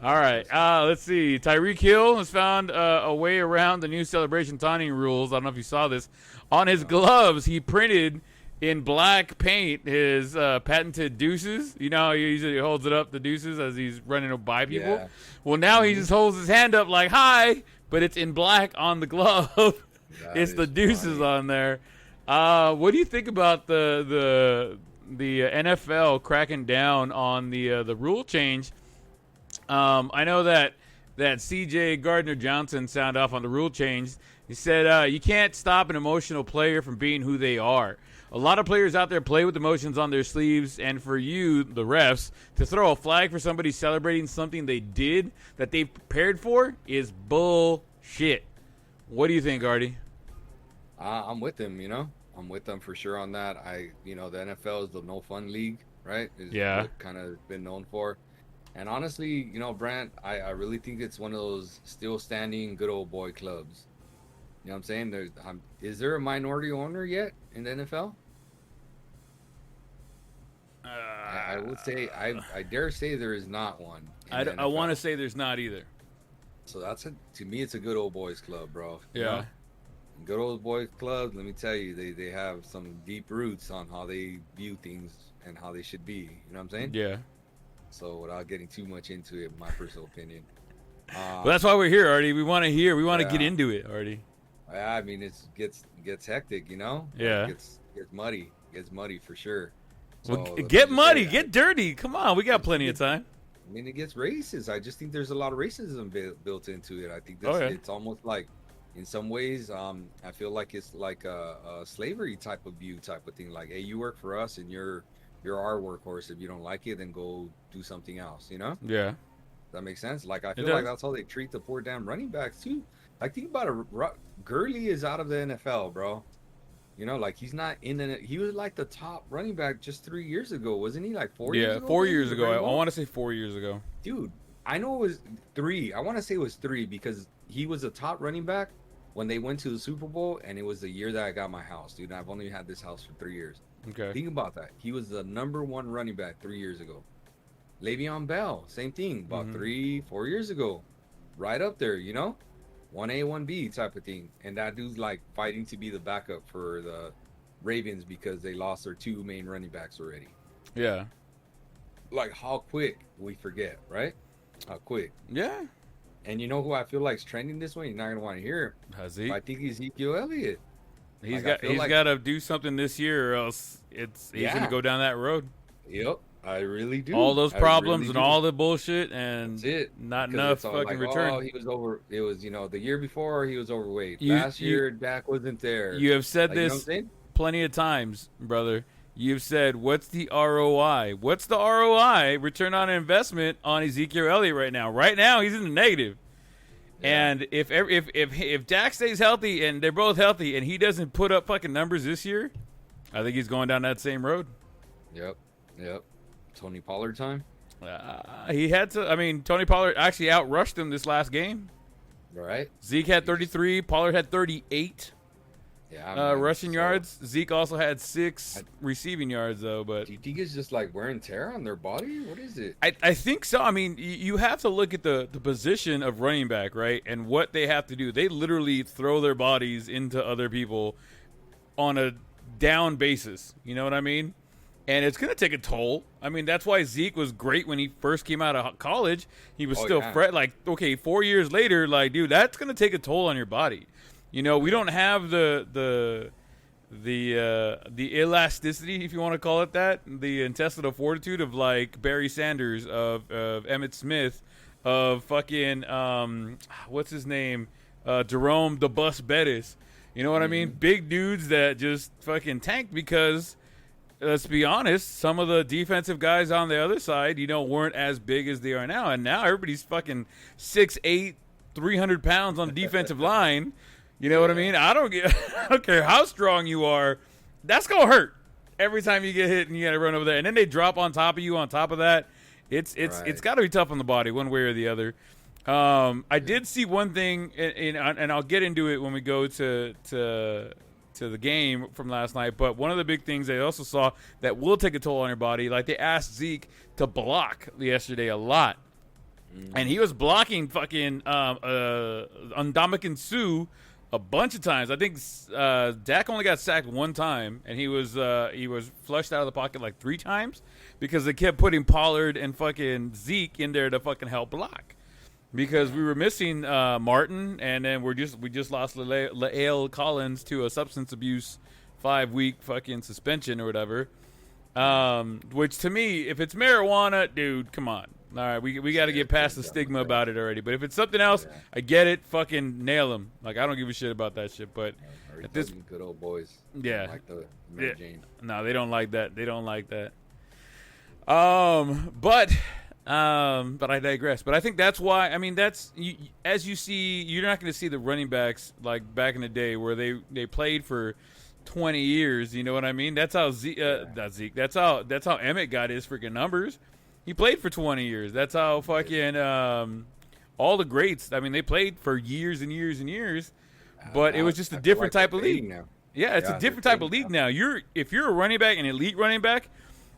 right. Let's see. Tyreek Hill has found a way around the new celebration taunting rules. I don't know if you saw this. On his gloves, he printed in black paint his patented deuces. He usually holds it up, the deuces, as he's running by people. Yeah. Well, now he just holds his hand up like, "Hi," but it's in black on the glove. It's the deuces on there. What do you think about the NFL cracking down on the rule change I know that C.J. Gardner-Johnson sounded off on the rule change. He said, you can't stop an emotional player from being who they are. A lot of players out there play with emotions on their sleeves, and for you, the refs, to throw a flag for somebody celebrating something they did that they prepared for is bullshit. What do you think, Artie? I'm with him, I'm with them for sure on that. The NFL is the no fun league, right? Is what kind of been known for. And honestly, Brant, I really think it's one of those still standing good old boy clubs. You know what I'm saying? Is there a minority owner yet in the NFL? I would say, I dare say there is not one. I want to say there's not either. So to me, it's a good old boys club, bro. Yeah. Good old boys club, let me tell you, they have some deep roots on how they view things and how they should be. You know what I'm saying? Yeah. So without getting too much into it, my personal opinion. Well, that's why we're here, Artie. We want to get into it, Artie. I mean, it gets hectic, Yeah. It gets muddy for sure. Well, get muddy, get dirty. Come on, we got plenty of time. I mean, it gets racist. I just think there's a lot of racism built into it. I think it's almost like, in some ways, I feel like it's like a slavery type of thing. Like, hey, you work for us, and you're our workhorse. If you don't like it, then go do something else. Yeah. Does that make sense? Like, I feel like that's how they treat the poor damn running backs too. Like, think about it. Gurley is out of the NFL, bro. Like, he's not he was like the top running back just 3 years ago, wasn't he? Like 4 years ago? 4 years ago. I want to say 4 years ago. Dude, I know it was 3. I want to say it was 3 because he was a top running back when they went to the Super Bowl, and it was the year that I got my house, dude. I've only had this house for 3 years. Okay. Think about that. He was the number 1 running back 3 years ago. Le'Veon Bell, same thing, about 3-4 years ago. Right up there, 1A, 1B type of thing. And that dude's like fighting to be the backup for the Ravens because they lost their 2 main running backs already. Yeah. Like, how quick we forget, right? How quick. Yeah. And you know who I feel like is trending this way? You're not going to want to hear it. Zeke? I think Ezekiel Elliott. He's got to do something this year, or else he's going to go down that road. Yep, I really do. All those problems and all the bullshit, and that's it. Not enough fucking return. Oh, he was over. It was the year before he was overweight. Last year Dak wasn't there. You have said this plenty of times, brother. You've said, "What's the ROI? What's the ROI? Return on investment on Ezekiel Elliott right now? Right now, he's in the negative." Yeah. And if Dak stays healthy and they're both healthy and he doesn't put up fucking numbers this year, I think he's going down that same road. Yep. Tony Pollard time. He had to. I mean, Tony Pollard actually outrushed him this last game. Right. Zeke had 33. Pollard had 38. Yeah. Rushing yards. Zeke also had 6 receiving yards, though. But do you think it's just like wear and tear on their body? What is it? I think so. I mean, you have to look at the position of running back, right? And what they have to do. They literally throw their bodies into other people on a down basis. You know what I mean? And it's going to take a toll. I mean, that's why Zeke was great when he first came out of college. He was still fresh. Like, okay, 4 years later, like, dude, that's going to take a toll on your body. We don't have the elasticity, if you want to call it that, the intestinal fortitude of like Barry Sanders, of Emmitt Smith, of fucking what's his name, Jerome the Bus Bettis. You know what I mean? Big dudes that just fucking tanked because, let's be honest, some of the defensive guys on the other side, weren't as big as they are now, and now everybody's fucking 6'8", 300 pounds on the defensive line. You know what I mean? I don't care how strong you are. That's going to hurt every time you get hit and you got to run over there. And then they drop on top of you on top of that. It's got to be tough on the body one way or the other. I did see one thing, and I'll get into it when we go to the game from last night. But one of the big things they also saw that will take a toll on your body, like they asked Zeke to block yesterday a lot. And he was blocking fucking Ndamukong Suh a bunch of times. I think Dak only got sacked one time, and he was flushed out of the pocket like 3 times because they kept putting Pollard and fucking Zeke in there to fucking help block. Because we were missing Martin, and then we just lost Lael Collins to a substance abuse 5-week fucking suspension or whatever. Which to me, if it's marijuana, dude, come on. All right, we got to get past the stigma about it already. But if it's something else, I get it. Fucking nail them. Like, I don't give a shit about that shit. But at this good old boys. Yeah. Like the Mary Jane. No, they don't like that. They don't like that. But I digress. But I think that's why. I mean, that's as you see, you're not going to see the running backs like back in the day where they played for 20 years. You know what I mean? That's how not Zeke. That's how Emmett got his freaking numbers. He played for 20 years. That's how fucking all the greats. I mean, they played for years and years and years. But it was just a different type of league. Now. Yeah, it's a different type of league now. If you're a running back, an elite running back,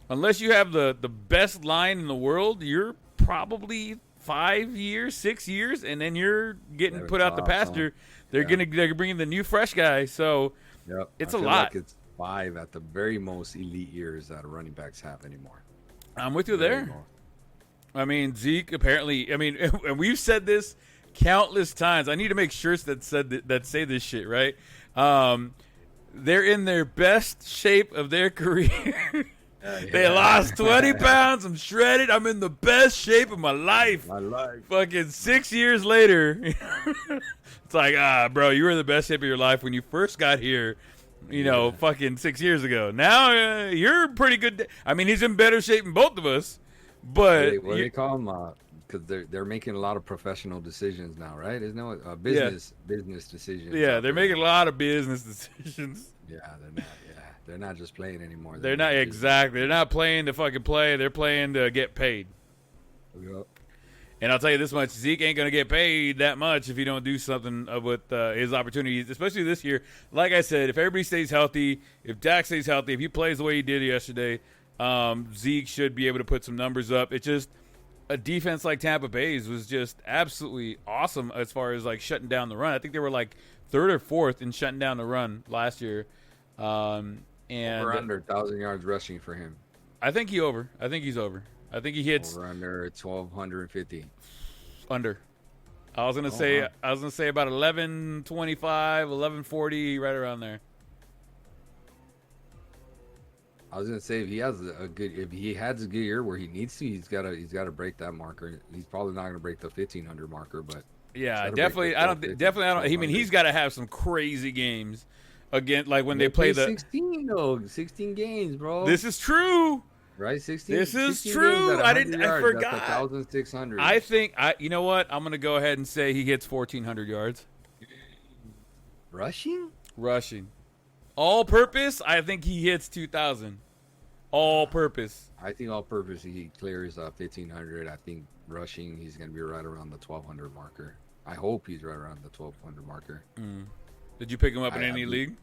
unless you have the best line in the world, you're probably 5 years, 6 years, and then you're getting put out the pasture. They're bringing the new fresh guy. So it's a lot. Like it's 5 at the very most elite years that running backs have anymore. I'm with you there. I mean, Zeke apparently. I mean, and we've said this countless times. I need to make shirts that say this shit, right? They're in their best shape of their career. They lost 20 pounds. I'm shredded. I'm in the best shape of my life. Fucking 6 years later, it's like, bro, you were in the best shape of your life when you first got here. You know, fucking 6 years ago. Now you're pretty good. I mean, he's in better shape than both of us. But what do they call him? Because they're making a lot of professional decisions now, right? Isn't it business decisions? Yeah, they're making a lot of business decisions. Yeah, they're not just playing anymore. They're not exactly. They're not playing to fucking play. They're playing to get paid. Yep. And I'll tell you this much: Zeke ain't gonna get paid that much if you don't do something with his opportunities, especially this year. Like I said, if everybody stays healthy, if Dak stays healthy, if he plays the way he did yesterday, Zeke should be able to put some numbers up. It's just a defense like Tampa Bay's was just absolutely awesome as far as like shutting down the run. I think they were like 3rd or 4th in shutting down the run last year. And over under 1,000 yards rushing for him. I think he's over. I think he hits over under 1,250. Under. I was gonna say about 1125, 1140, right around there. I was gonna say if he has a good year where he needs to, he's gotta break that marker. He's probably not gonna break the 1,500 marker, but yeah, definitely. I don't. I mean, he's got to have some crazy games again, like when they play the 16 games, bro. This is true. Right, 16. This is true. I forgot. 1,600. I think you know what? I'm gonna go ahead and say he hits 1,400 yards. Rushing. All purpose, I think he hits 2,000. All purpose. I think all purpose he clears 1,500. I think rushing he's gonna be right around the 1,200 marker. I hope he's right around the 1,200 marker. Did you pick him up in any league?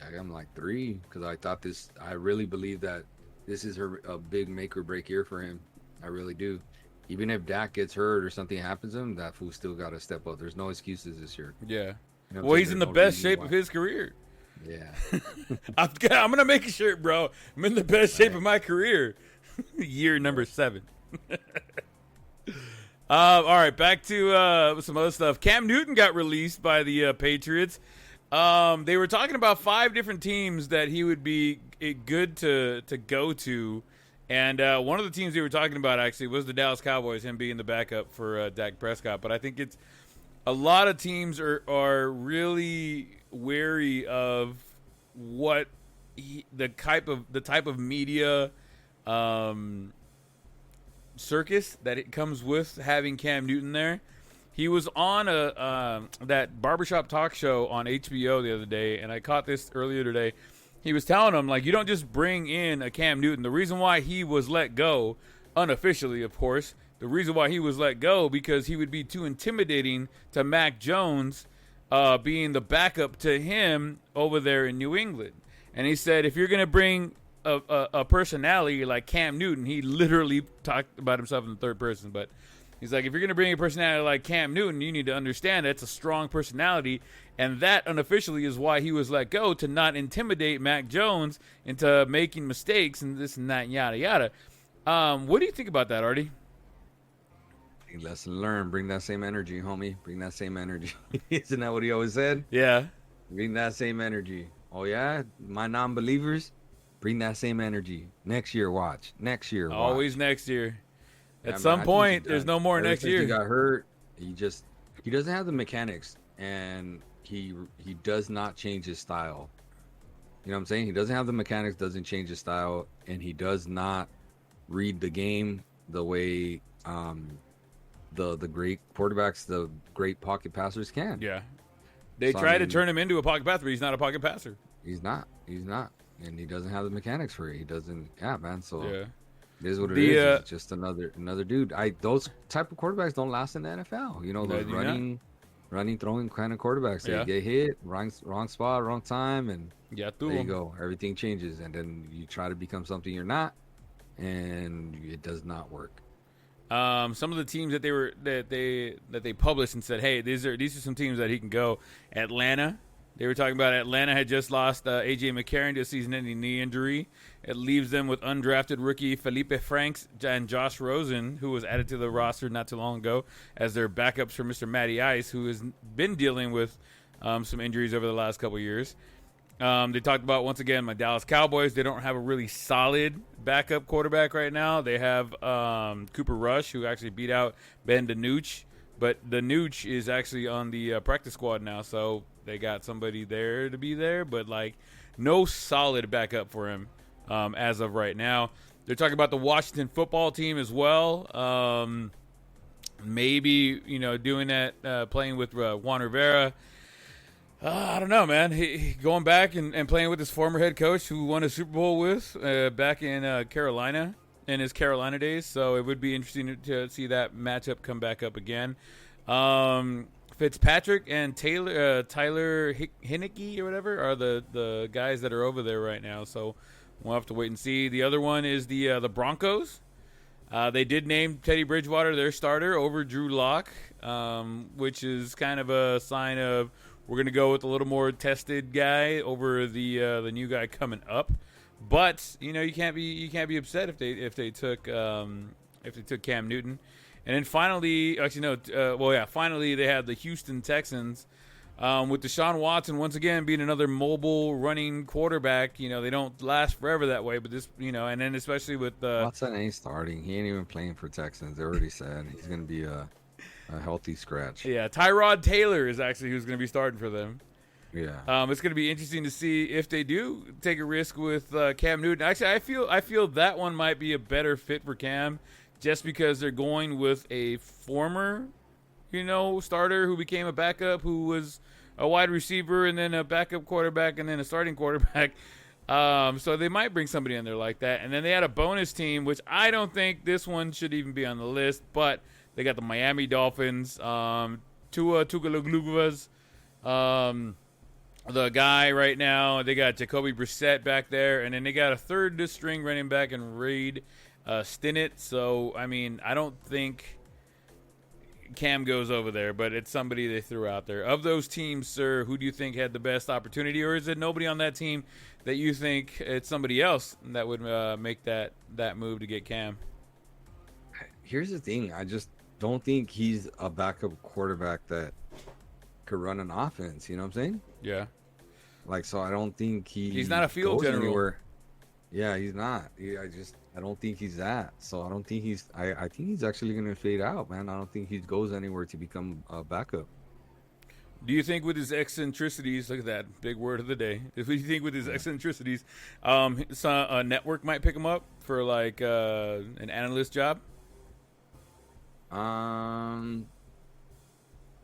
I got him like 3 because I thought I really believe that this is a big make or break year for him. I really do. Even if Dak gets hurt or something happens to him, that fool still got to step up. There's no excuses this year. Yeah. You know well, he's in the best shape of his career. Yeah. I'm going to make a shirt, bro. I'm in the best shape of my career. Year number 7. All right, back to some other stuff. Cam Newton got released by the Patriots. They were talking about 5 different teams that he would be good to go to. And one of the teams they were talking about, actually, was the Dallas Cowboys, him being the backup for Dak Prescott. But I think it's a lot of teams are really wary of what the type of media circus that it comes with having Cam Newton there. He was on that barbershop talk show on HBO the other day, and I caught this earlier today. He was telling them, like, you don't just bring in a Cam Newton. The reason why he was let go, unofficially, of course, the reason why he was let go because he would be too intimidating to Mac Jones being the backup to him over there in New England. And he said, if you're going to bring a personality like Cam Newton, he literally talked about himself in the third person, but he's like, if you're going to bring a personality like Cam Newton, you need to understand that's a strong personality, and that unofficially is why he was let go, to not intimidate Mac Jones into making mistakes and this and that, yada, yada. What do you think about that, Artie? Lesson learned. Bring that same energy, homie. Bring that same energy. Isn't that what he always said? Yeah. Bring that same energy. Oh, yeah? My non-believers, bring that same energy. Next year, watch. Next year, watch. Always next year. At some point, there's no more Ever next since year. He got hurt. He doesn't have the mechanics, and he does not change his style. You know what I'm saying? He doesn't have the mechanics, doesn't change his style, and he does not read the game the way the great quarterbacks, the great pocket passers can. Yeah. They try to turn him into a pocket passer, but he's not a pocket passer. He's not. And he doesn't have the mechanics for it. He doesn't. Yeah, man. So yeah. It is what it is. It's just another dude. Those type of quarterbacks don't last in the NFL. You know, those running, throwing kind of quarterbacks. They get hit, wrong spot, wrong time, and there you go. Everything changes, and then you try to become something you're not, and it does not work. Some of the teams that they published and said, hey, these are some teams that he can go. Atlanta. They were talking about Atlanta had just lost A.J. McCarron to a season-ending knee injury. It leaves them with undrafted rookie Felipe Franks and Josh Rosen, who was added to the roster not too long ago, as their backups for Mr. Matty Ice, who has been dealing with some injuries over the last couple years. They talked about, once again, my Dallas Cowboys. They don't have a really solid backup quarterback right now. They have Cooper Rush, who actually beat out Ben DiNucci. But DiNucci is actually on the practice squad now, so they got somebody there to be there, but like no solid backup for him as of right now. They're talking about the Washington football team as well. Maybe, doing that, playing with Juan Rivera. I don't know, man. He going back and playing with his former head coach who won a Super Bowl with back in Carolina in his Carolina days. So it would be interesting to see that matchup come back up again. Fitzpatrick and Tyler Heineke or whatever are the guys that are over there right now. So we'll have to wait and see. The other one is the Broncos. They did name Teddy Bridgewater their starter over Drew Lock, which is kind of a sign of we're going to go with a little more tested guy over the new guy coming up. But you can't be upset if they took Cam Newton. And then finally, finally they had the Houston Texans with Deshaun Watson once again being another mobile running quarterback. They don't last forever that way, but this, and then especially with Watson ain't starting. He ain't even playing for Texans. They already said he's going to be a healthy scratch. Yeah, Tyrod Taylor is actually who's going to be starting for them. Yeah. It's going to be interesting to see if they do take a risk with Cam Newton. Actually, I feel that one might be a better fit for Cam. Just because they're going with a former, starter who became a backup, who was a wide receiver and then a backup quarterback and then a starting quarterback. So they might bring somebody in there like that. And then they had a bonus team, which I don't think this one should even be on the list, but they got the Miami Dolphins, Tua Tagovailoa, the guy right now. They got Jacoby Brissett back there, and then they got a third-string running back in Reed Stinnett. So, I don't think Cam goes over there, but it's somebody they threw out there. Of those teams, sir, who do you think had the best opportunity, or is it nobody on that team that you think it's somebody else that would make that move to get Cam? Here's the thing. I just don't think he's a backup quarterback that could run an offense. You know what I'm saying? Yeah. So I don't think he's not a field general. Anywhere. Yeah, he's not. I don't think he's that. So I don't think I think he's actually going to fade out, man. I don't think he goes anywhere to become a backup. Do you think with his eccentricities, look at that, big word of the day. Do you think with his eccentricities, a network might pick him up for an analyst job?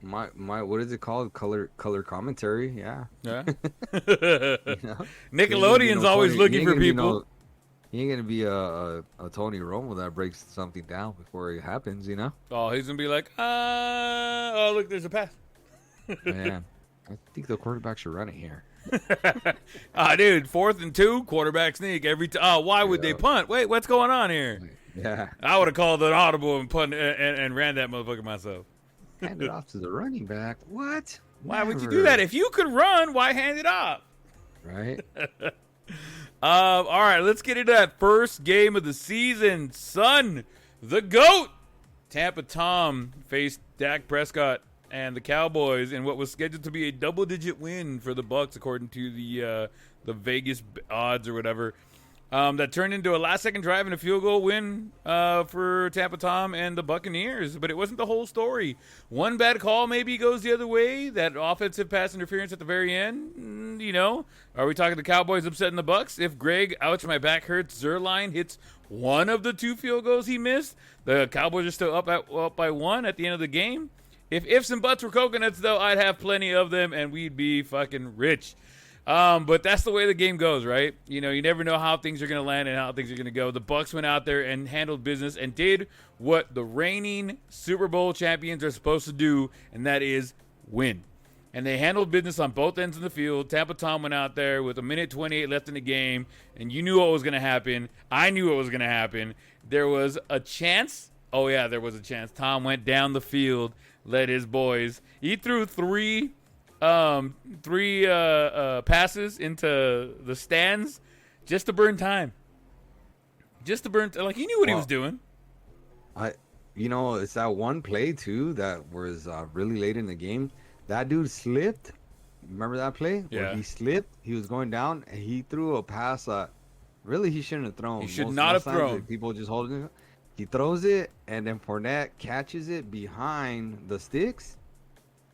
My what is it called? Color commentary, yeah. Yeah. Nickelodeon's always looking for people. He ain't gonna be a Tony Romo that breaks something down before it happens, Oh, he's gonna be like, oh look, there's a pass. Man, I think the quarterback should run it here. Dude, 4th and 2, quarterback sneak every time. Oh, why would they punt? Wait, what's going on here? Yeah, I would have called an audible and punt and ran that motherfucker myself. Hand it off to the running back. What? Why would you do that? If you could run, why hand it off? Right. All right, let's get into that first game of the season. Son, the GOAT, Tampa Tom, faced Dak Prescott and the Cowboys in what was scheduled to be a double-digit win for the Bucs, according to the Vegas odds or whatever. that turned into a last-second drive and a field goal win for Tampa Tom and the Buccaneers. But it wasn't the whole story. One bad call maybe goes the other way. That offensive pass interference at the very end. Are we talking the Cowboys upsetting the Bucs? If Greg, ouch, my back hurts, Zerline hits one of the 2 field goals he missed, the Cowboys are still up by 1 at the end of the game. If ifs and buts were coconuts, though, I'd have plenty of them, and we'd be fucking rich. But that's the way the game goes, right? You never know how things are going to land and how things are going to go. The Bucs went out there and handled business and did what the reigning Super Bowl champions are supposed to do, and that is win. And they handled business on both ends of the field. Tampa Tom went out there with 1:28 left in the game, and you knew what was going to happen. I knew what was going to happen. There was a chance. Oh, yeah, there was a chance. Tom went down the field, led his boys. He threw three passes into the stands just to burn time. He knew what he was doing. It's that one play too that was really late in the game. That dude slipped. Remember that play? Yeah. Where he slipped. He was going down and he threw a pass that really he shouldn't have thrown. He should not have thrown. People just holding it. He throws it and then Fournette catches it behind the sticks.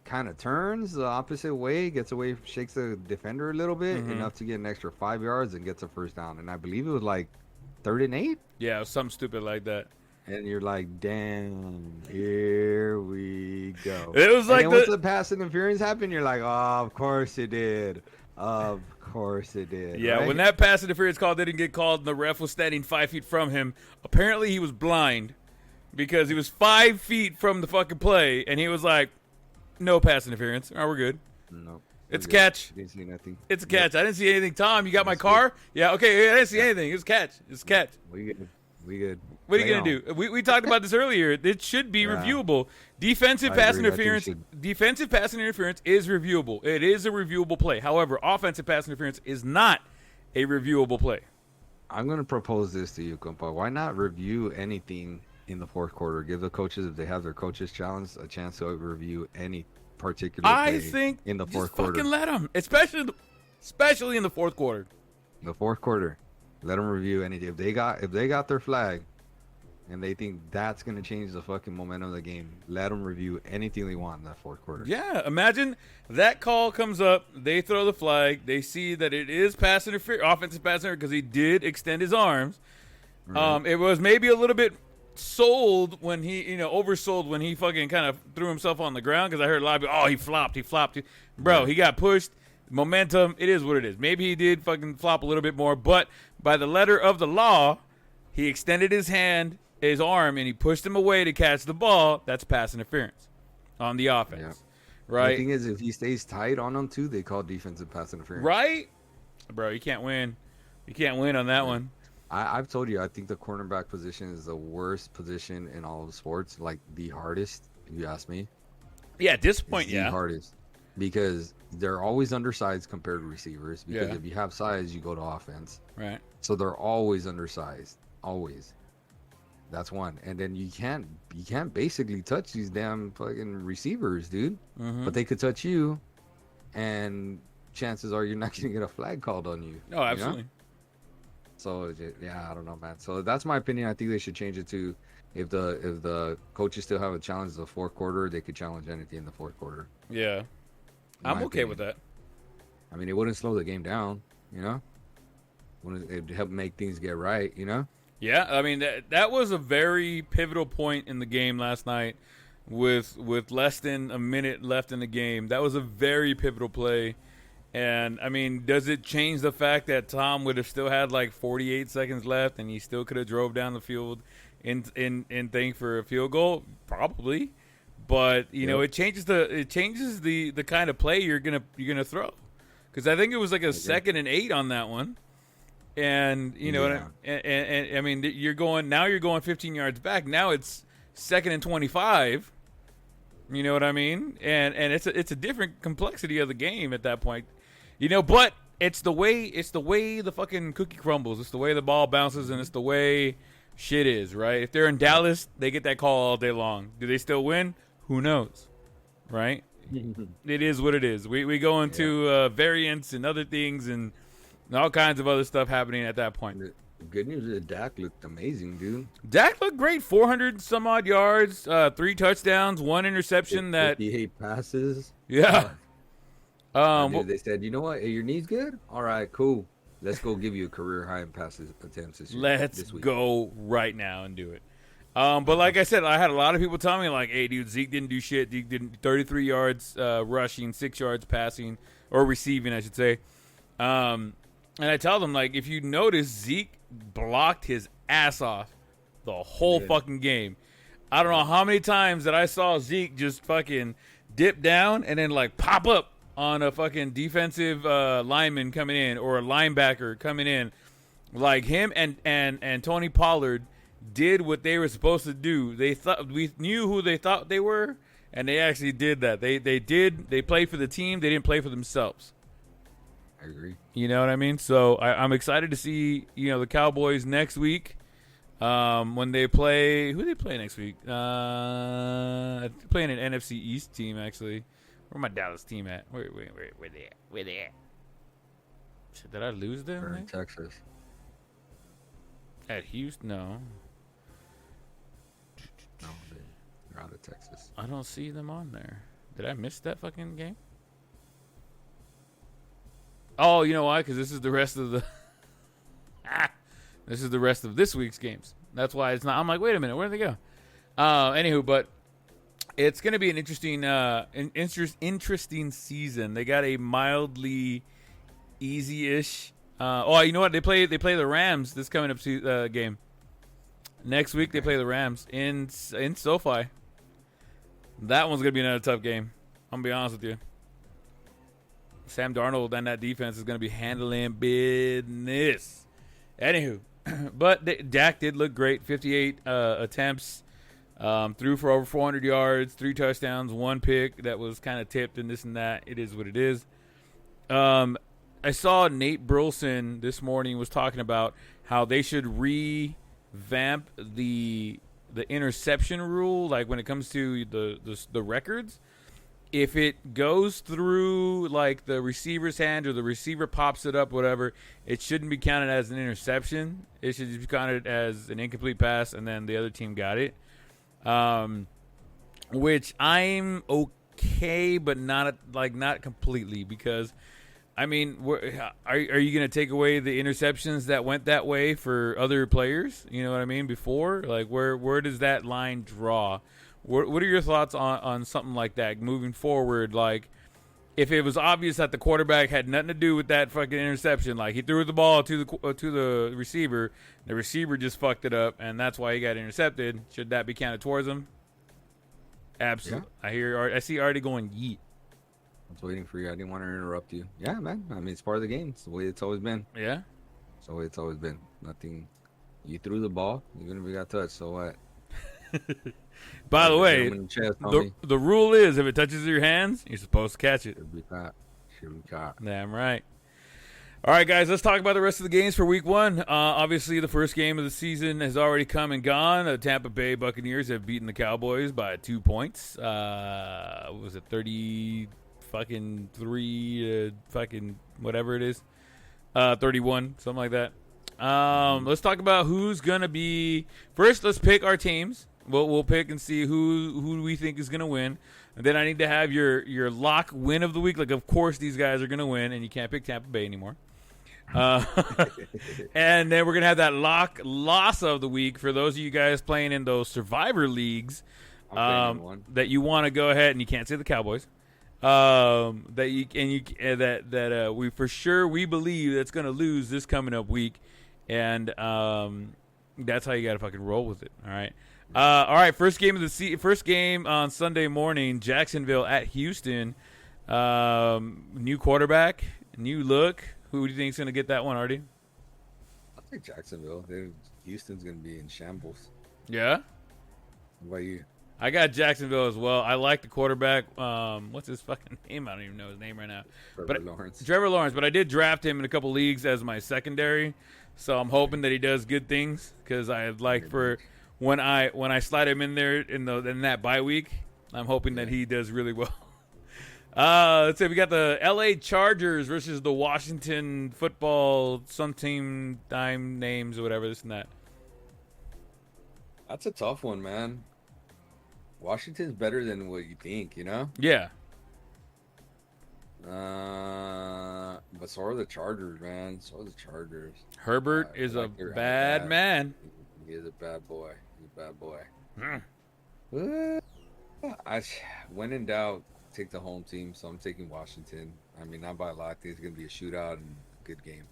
Kind of turns the opposite way, gets away, shakes the defender a little bit, enough to get an extra 5 yards and gets a first down. And I believe it was like 3rd and 8. Yeah, it was something stupid like that. And you're like, damn, here we go. It was like once the pass interference happened, you're like, oh, of course it did. Of course it did. Yeah, right? when that pass interference call didn't get called and the ref was standing 5 feet from him, apparently he was blind because he was 5 feet from the fucking play, and he was like, no pass interference. All right, we're good. No. It's a catch. Didn't see nothing. It's a catch. I didn't see anything. Tom, you got my car? Yeah, okay. I didn't see anything. It's a catch. It's a catch. We good. What are you going to do? We talked about this earlier. It should be reviewable. Defensive pass interference is reviewable. It is a reviewable play. However, offensive pass interference is not a reviewable play. I'm going to propose this to you, compa. Why not review anything in the fourth quarter? Give the coaches, if they have their coaches challenge, a chance to review any particular play in the fourth quarter. Fucking let them, especially in the fourth quarter. The fourth quarter, let them review anything. If they got their flag, and they think that's going to change the fucking momentum of the game, let them review anything they want in that fourth quarter. Yeah, imagine that call comes up, they throw the flag, they see that it is pass interference, offensive pass interference, because he did extend his arms. Right. It was maybe a little bit sold when he, oversold when he fucking kind of threw himself on the ground, because I heard a lot of people, he flopped. Bro, he got pushed. Momentum, it is what it is. Maybe he did fucking flop a little bit more, but by the letter of the law, he extended his arm, and he pushed him away to catch the ball. That's pass interference on the offense, right? The thing is, if he stays tight on them too, they call defensive pass interference. Right? Bro, you can't win. You can't win on that one. I've told you, I think the cornerback position is the worst position in all of sports, like the hardest, if you ask me. Yeah, at this point, the hardest. Because they're always undersized compared to receivers. Because if you have size, you go to offense. Right. So they're always undersized. Always. That's one. And then you can't basically touch these damn fucking receivers, dude. Mm-hmm. But they could touch you, and chances are you're not going to get a flag called on you. Oh, absolutely. So, I don't know, man. So that's my opinion. I think they should change it to if the coaches still have a challenge in the fourth quarter, they could challenge anything in the fourth quarter. Yeah. I'm okay with that. I mean, it wouldn't slow the game down, It'd help make things get right, Yeah, I mean, that was a very pivotal point in the game last night with less than a minute left in the game. That was a very pivotal play. And, I mean, does it change the fact that Tom would have still had like 48 seconds left and he still could have drove down the field in thing for a field goal? Probably. But, it changes the kind of play you're gonna throw. Because I think it was like a 2nd and 8 on that one. And and I mean, you're going 15 yards back. Now it's 2nd and 25. You know what I mean? And it's a different complexity of the game at that point. But it's the way the fucking cookie crumbles. It's the way the ball bounces, and it's the way shit is, right? If they're in Dallas, they get that call all day long. Do they still win? Who knows, right? It is what it is. We go into variants and other things and all kinds of other stuff happening at that point. Good news is Dak looked amazing, dude. Dak looked great. 400 some odd yards, 3 touchdowns, 1 interception. 58 passes. Yeah. Dude, they said, you know what? Hey, your knee's good. All right, cool. Let's go give you a career high in passes attempts this year. Let's go right now and do it. But like I said, I had a lot of people tell me like, "Hey, dude, Zeke didn't do shit. Zeke didn't 33 yards rushing, 6 yards passing or receiving, I should say." And I tell them like, if you notice, Zeke blocked his ass off the whole fucking game. I don't know how many times that I saw Zeke just fucking dip down and then like pop up on a fucking defensive lineman coming in or a linebacker coming in. Like him and Tony Pollard did what they were supposed to do. They thought we knew who they thought they were, and they actually did that. They played for the team. They didn't play for themselves. I agree. You know what I mean? So I'm excited to see the Cowboys next week. When they play, who they play next week? They're playing an NFC East team actually. Where my Dallas team at? Where they at? Shit, did I lose them? They're in Texas. At Houston? No. No, they're out of Texas. I don't see them on there. Did I miss that fucking game? Oh, you know why? Because this is the rest of the. This is the rest of this week's games. That's why it's not. I'm like, wait a minute, where did they go? Anywho, but it's going to be an interesting season. They got a mildly easy-ish. You know what? They play the Rams this coming up game. Next week they play the Rams in SoFi. That one's going to be another tough game. I'm going to be honest with you. Sam Darnold and that defense is going to be handling business. Anywho, but Dak did look great. 58 attempts, threw for over 400 yards, 3 touchdowns, 1 pick that was kind of tipped and this and that. It is what it is. I saw Nate Burleson this morning was talking about how they should revamp the interception rule, like when it comes to the records. If it goes through like the receiver's hand or the receiver pops it up, whatever, it shouldn't be counted as an interception. It should just be counted as an incomplete pass, and then the other team got it. Which I'm okay, but not completely, because I mean, are you going to take away the interceptions that went that way for other players? You know what I mean? Before, like, where does that line draw? What are your thoughts on something like that moving forward? Like, if it was obvious that the quarterback had nothing to do with that fucking interception, like he threw the ball to the receiver just fucked it up, and that's why he got intercepted, should that be counted towards him? Absolutely. Yeah. I see Artie going yeet. I was waiting for you. I didn't want to interrupt you. Yeah, man. I mean, it's part of the game. It's the way it's always been. Yeah? It's the way it's always been. Nothing. You threw the ball, even if you got touched, so what? By the way, the rule is if it touches your hands, you're supposed to catch it. Should be caught. Damn right. All right, guys, let's talk about the rest of the games for week 1. Obviously, the first game of the season has already come and gone. The Tampa Bay Buccaneers have beaten the Cowboys by 2 points. What was it, 30 fucking 3 fucking whatever it is, 31, something like that. Let's talk about who's gonna be first. Let's pick our teams. We'll pick and see who we think is gonna win, and then I need to have your lock win of the week. Like, of course these guys are gonna win, and you can't pick Tampa Bay anymore. And then we're gonna have that lock loss of the week for those of you guys playing in those Survivor leagues that you want to go ahead, and you can't say the Cowboys. That we for sure we believe that's gonna lose this coming up week, and that's how you gotta fucking roll with it. All right. All right. First game on Sunday morning. Jacksonville at Houston. New quarterback, new look. Who do you think is gonna get that one, Artie? I'll take Jacksonville. Houston's gonna be in shambles. Yeah. What about you? I got Jacksonville as well. I like the quarterback. What's his fucking name? I don't even know his name right now. Trevor Lawrence. But I did draft him in a couple leagues as my secondary, so I'm hoping that he does good things, because I like for when I slide him in there in that bye week, I'm hoping that he does really well. Let's say we got the L.A. Chargers versus the Washington football some team dime names or whatever, this and that. That's a tough one, man. Washington's better than what you think, you know? Yeah. But so are the Chargers, man. So are the Chargers. Herbert is a bad man. He is a bad boy. He's a bad boy. Hmm. When in doubt, take the home team. So I'm taking Washington. I mean, not by a lot. I think it's gonna be a shootout and a good game.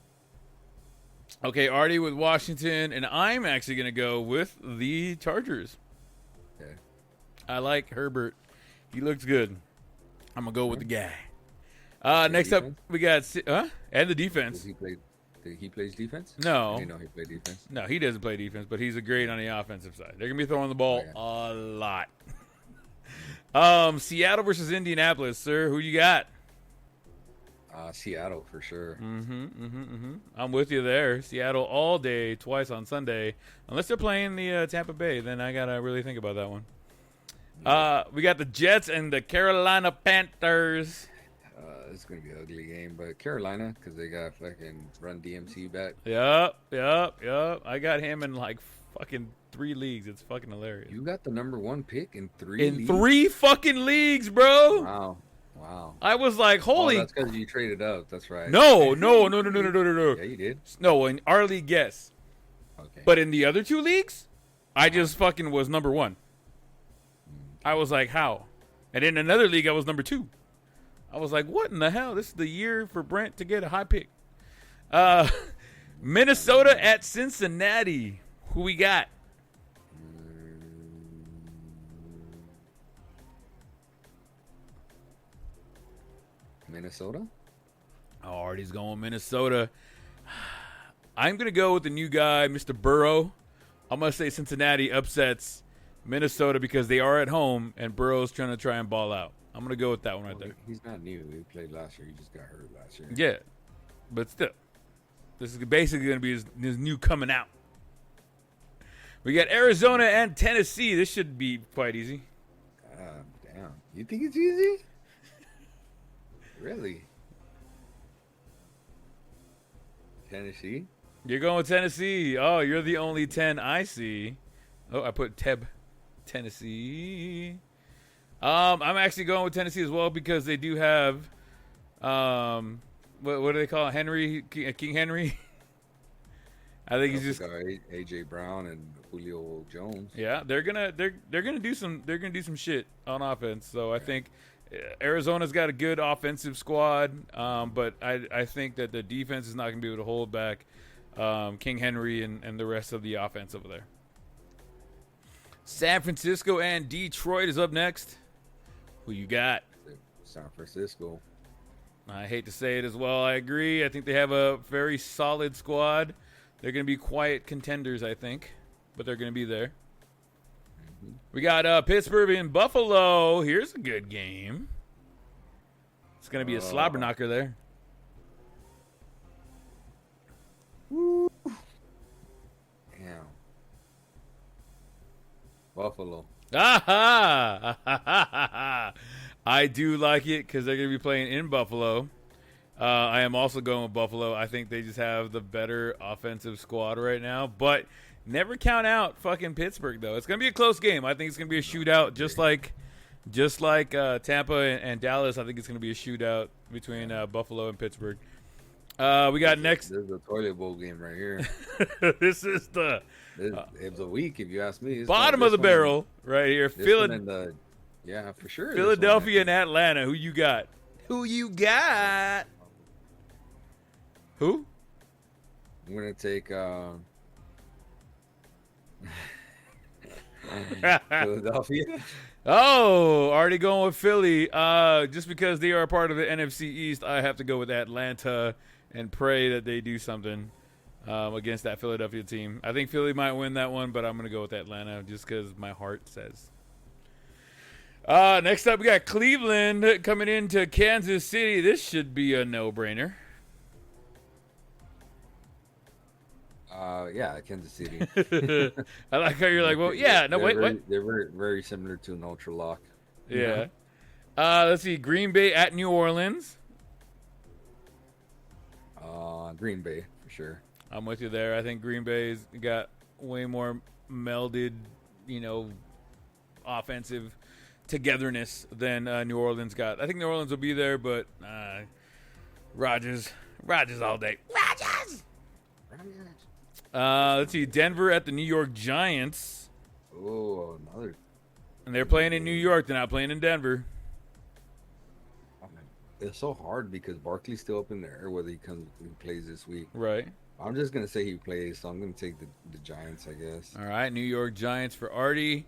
Okay, Artie with Washington, and I'm actually going to go with the Chargers. Okay. I like Herbert. He looks good. I'm going to go with the guy. Next up, we got and the defense. He plays defense? No. I didn't know he played defense. No, he doesn't play defense, but he's a great on the offensive side. They're going to be throwing the ball a lot. Seattle versus Indianapolis, sir. Who you got? Seattle for sure. I'm with you there. Seattle all day, twice on Sunday. Unless they're playing the Tampa Bay, then I got to really think about that one. We got the Jets and the Carolina Panthers. It's going to be an ugly game, but Carolina, because they got fucking Run DMC back. Yep. I got him in like fucking 3 leagues. It's fucking hilarious. You got the number 1 pick in 3 leagues? 3 fucking leagues, bro. Wow. I was like, holy. Oh, that's because you traded up. That's right. No. Yeah, you did. No, in our league, yes. Okay. But in the other 2 leagues, I just fucking was number 1. I was like, how? And in another league, I was number 2. I was like, what in the hell? This is the year for Brent to get a high pick. Minnesota at Cincinnati. Who we got? Minnesota? Oh, Artie's going Minnesota. I'm going to go with the new guy, Mr. Burrow. I'm going to say Cincinnati upsets Minnesota because they are at home and Burrow's trying to try and ball out. I'm going to go with that one right there. He's not new. He played last year. He just got hurt last year. Yeah, but still. This is basically going to be his new coming out. We got Arizona and Tennessee. This should be quite easy. Damn. You think it's easy? Really? Tennessee? You're going with Tennessee. Oh, you're the only 10 I see. Oh, I put Tennessee. I'm actually going with Tennessee as well because they do have, what do they call it? King Henry. I think he's just AJ Brown and Julio Jones. Yeah, they're gonna do some shit on offense. So I think Arizona's got a good offensive squad, but I think that the defense is not gonna be able to hold back King Henry and the rest of the offense over there. San Francisco and Detroit is up next. Who you got? San Francisco. I hate to say it as well. I agree. I think they have a very solid squad. They're going to be quiet contenders, I think, but they're going to be there. We got Pittsburgh and Buffalo. Here's a good game. It's going to be a slobber knocker there. Woo. Damn. Buffalo. I do like it because they're going to be playing in Buffalo. I am also going with Buffalo. I think they just have the better offensive squad right now. But never count out fucking Pittsburgh, though. It's going to be a close game. I think it's going to be a shootout just like Tampa and Dallas. I think it's going to be a shootout between Buffalo and Pittsburgh. We got next. This is a toilet bowl game right here. This is the it was a week, if you ask me. It's bottom of the barrel right here. Yeah, for sure. Philadelphia and Atlanta. Who you got? Who? I'm gonna take Philadelphia. Oh, already going with Philly. Just because they are a part of the NFC East, I have to go with Atlanta and pray that they do something against that Philadelphia team. I think Philly might win that one, but I'm going to go with Atlanta just because my heart says. Next up, we got Cleveland coming into Kansas City. This should be a no-brainer. Yeah, Kansas City. I like how you're like, well, yeah, no, wait. They're very, very similar to an ultra lock. Yeah. Let's see. Green Bay at New Orleans. Green Bay for sure. I'm with you there. I think Green Bay's got way more melded, offensive togetherness than New Orleans got. I think New Orleans will be there, but Rodgers all day. Rodgers. Let's see. Denver at the New York Giants. Oh, another. And they're playing in New York. They're not playing in Denver. It's so hard because Barkley's still up in the air whether he plays this week. Right. I'm just gonna say he plays, so I'm gonna take the Giants, I guess. All right, New York Giants for Artie.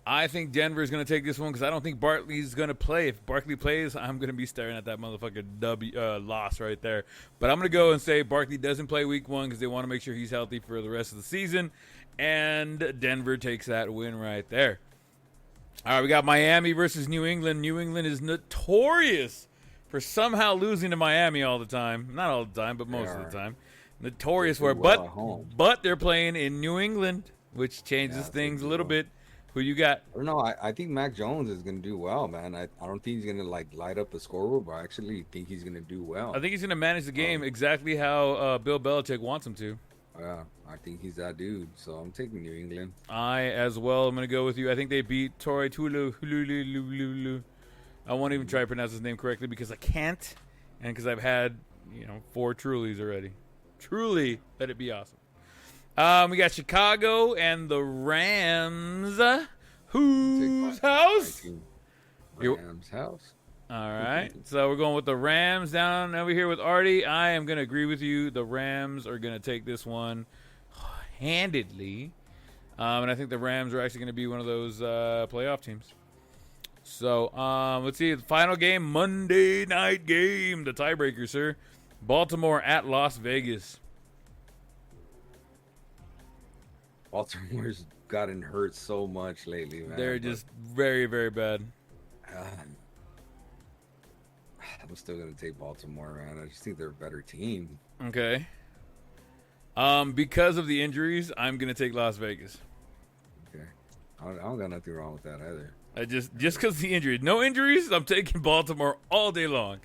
I think Denver's going to take this one because I don't think Barkley's going to play. If Barkley plays, I'm going to be staring at that motherfucker loss right there. But I'm going to go and say Barkley doesn't play week 1 because they want to make sure he's healthy for the rest of the season. And Denver takes that win right there. All right, we got Miami versus New England. New England is notorious for somehow losing to Miami all the time. Not all the time, but most of the time. Notorious for it. But they're playing in New England, which changes things a little bit. Who you got? I don't know. I think Mac Jones is going to do well, man. I don't think he's going to light up the scoreboard, but I actually think he's going to do well. I think he's going to manage the game exactly how Bill Belichick wants him to. Yeah, I think he's that dude. So I'm taking New England. I as well. I'm going to go with you. I think they beat Torrey Tulu. I won't even try to pronounce his name correctly because I can't, and because I've had 4 Trulies already. Truly, let it be awesome. We got Chicago and the Rams. Whose house? Rams house. All right. So we're going with the Rams down over here with Artie. I am going to agree with you. The Rams are going to take this one handedly. And I think the Rams are actually going to be one of those playoff teams. So let's see. The final game, Monday night game. The tiebreaker, sir. Baltimore at Las Vegas. Baltimore's gotten hurt so much lately, man. They're just very, very bad. I'm still going to take Baltimore, man. I just think they're a better team. Okay. Because of the injuries, I'm going to take Las Vegas. Okay. I don't got nothing wrong with that either. Just because of the injuries. No injuries, I'm taking Baltimore all day long.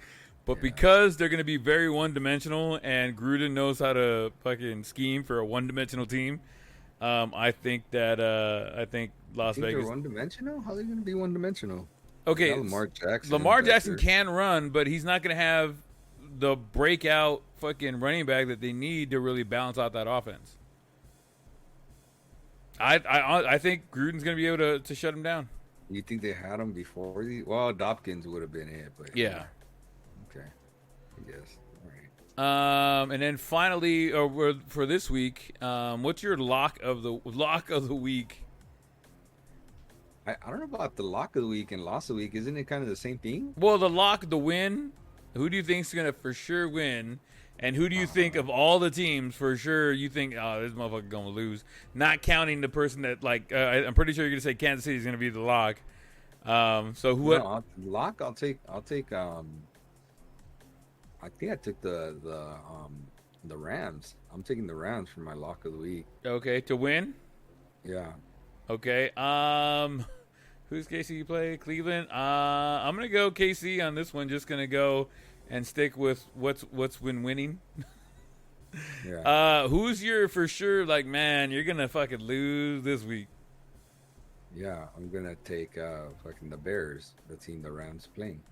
But because they're going to be very one-dimensional and Gruden knows how to fucking scheme for a one-dimensional team, I think that Las Vegas. They're one-dimensional? How are they going to be one-dimensional? Okay, Lamar Jackson can run, but he's not going to have the breakout fucking running back that they need to really balance out that offense. I think Gruden's going to be able to shut him down. You think they had him before? Well, Dopkins would have been it, but yeah. Okay, I guess. All right. And then finally, for this week, what's your lock of the week? I don't know about the lock of the week and loss of the week. Isn't it kind of the same thing? Well, the lock, the win. Who do you think's gonna for sure win? And who do you think of all the teams for sure you think, oh, this motherfucker gonna lose? Not counting the person that I'm pretty sure you're gonna say Kansas City's gonna be the lock. So who? No, lock. I'll take. I think I took the Rams. I'm taking the Rams for my lock of the week. Okay, to win. Yeah. Okay. Who's KC you play? Cleveland. I'm gonna go KC on this one. Just gonna go and stick with what's been winning. Yeah. Who's your for sure? Like, man, you're gonna fucking lose this week. Yeah, I'm gonna take fucking the Bears, the team the Rams playing.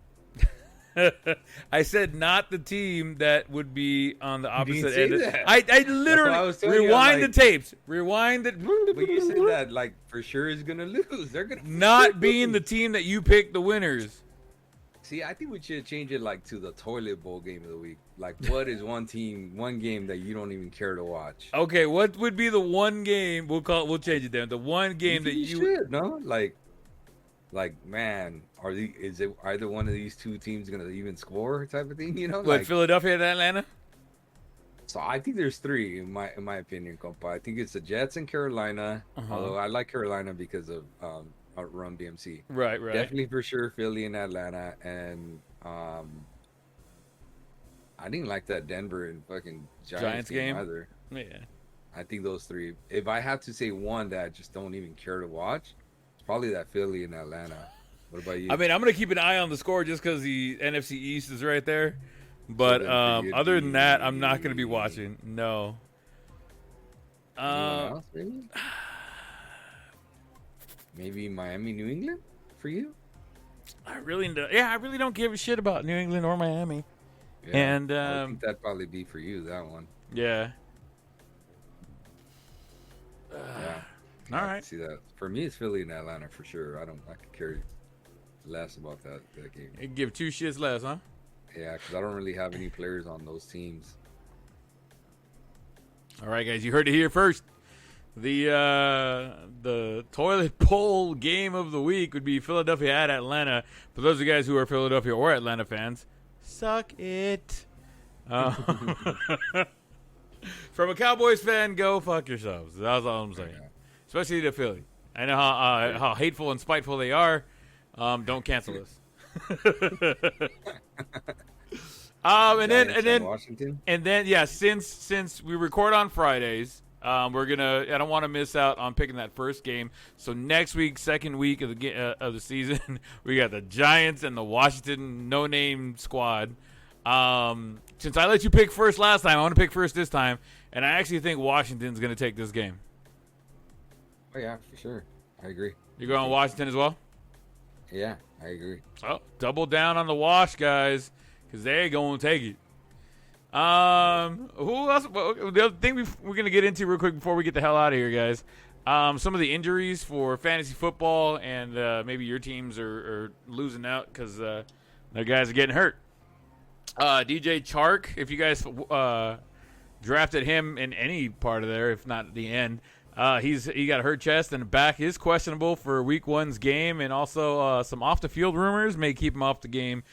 I said not the team that would be on the opposite end. That. I literally rewind the tapes. Rewind it. But you said that like for sure is gonna lose. They're gonna not being the team that you picked the winners. See, I think we should change it like to the toilet bowl game of the week. Like, what is one game that you don't even care to watch? Okay, what would be the one game? We'll change it then. The one game that you should, no, like, man, is it either one of these two teams gonna even score type of thing? You know, like Philadelphia and Atlanta. So I think there's 3 in my opinion, compa. I think it's the Jets and Carolina. Although I like Carolina because of Run DMC. Right. Definitely for sure Philly and Atlanta, and I didn't like that Denver and fucking Giants game either. Yeah. I think those 3. If I had to say one that I just don't even care to watch, it's probably that Philly and Atlanta. What about you? I mean, I'm gonna keep an eye on the score just because the NFC East is right there. But other than that, I'm not gonna be watching. No. Anyone else, maybe? Maybe Miami, New England for you? I really don't give a shit about New England or Miami. Yeah, And I think that'd probably be for you, that one. yeah. Yeah. All I right. can see that. For me, it's Philly and Atlanta for sure. I could care less about that game. You give two shits less, huh? Yeah, because I don't really have any players on those teams. All right, guys, you heard it here first. The toilet bowl game of the week would be Philadelphia at Atlanta. For those of you guys who are Philadelphia or Atlanta fans, suck it. From a Cowboys fan, go fuck yourselves. That's all I'm saying. Yeah. Especially to Philly. I know how hateful and spiteful they are. Don't cancel us. Washington. And then yeah, since we record on Fridays, I don't want to miss out on picking that first game. So next week, second week of the season, we got the Giants and the Washington no-name squad. Since I let you pick first last time, I want to pick first this time, and I actually think Washington's going to take this game. Oh yeah, for sure. I agree. You going Washington as well? Yeah, I agree. Oh, double down on the Wash, guys, because they going to take it. Who else? Well, the other thing we're going to get into real quick before we get the hell out of here, guys. Some of the injuries for fantasy football, and maybe your teams are losing out because their guys are getting hurt. DJ Chark, if you guys drafted him in any part of there, if not the end, he got a hurt chest and back is questionable for Week 1's game, and also some off the field rumors may keep him off the game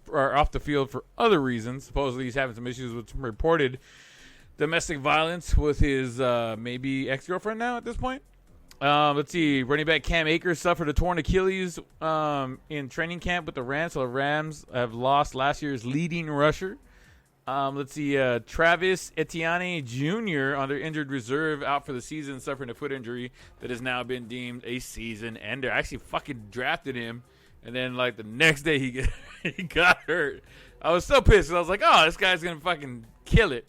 or off the field for other reasons. Supposedly he's having some issues with some reported domestic violence with his maybe ex-girlfriend now at this point. Let's see. Running back Cam Akers suffered a torn Achilles in training camp with the Rams. So the Rams have lost last year's leading rusher. Let's see. Travis Etienne Jr. on their injured reserve out for the season, suffering a foot injury that has now been deemed a season ender. I actually fucking drafted him, and then like the next day he got hurt. I was so pissed. I was like, oh, this guy's gonna fucking kill it.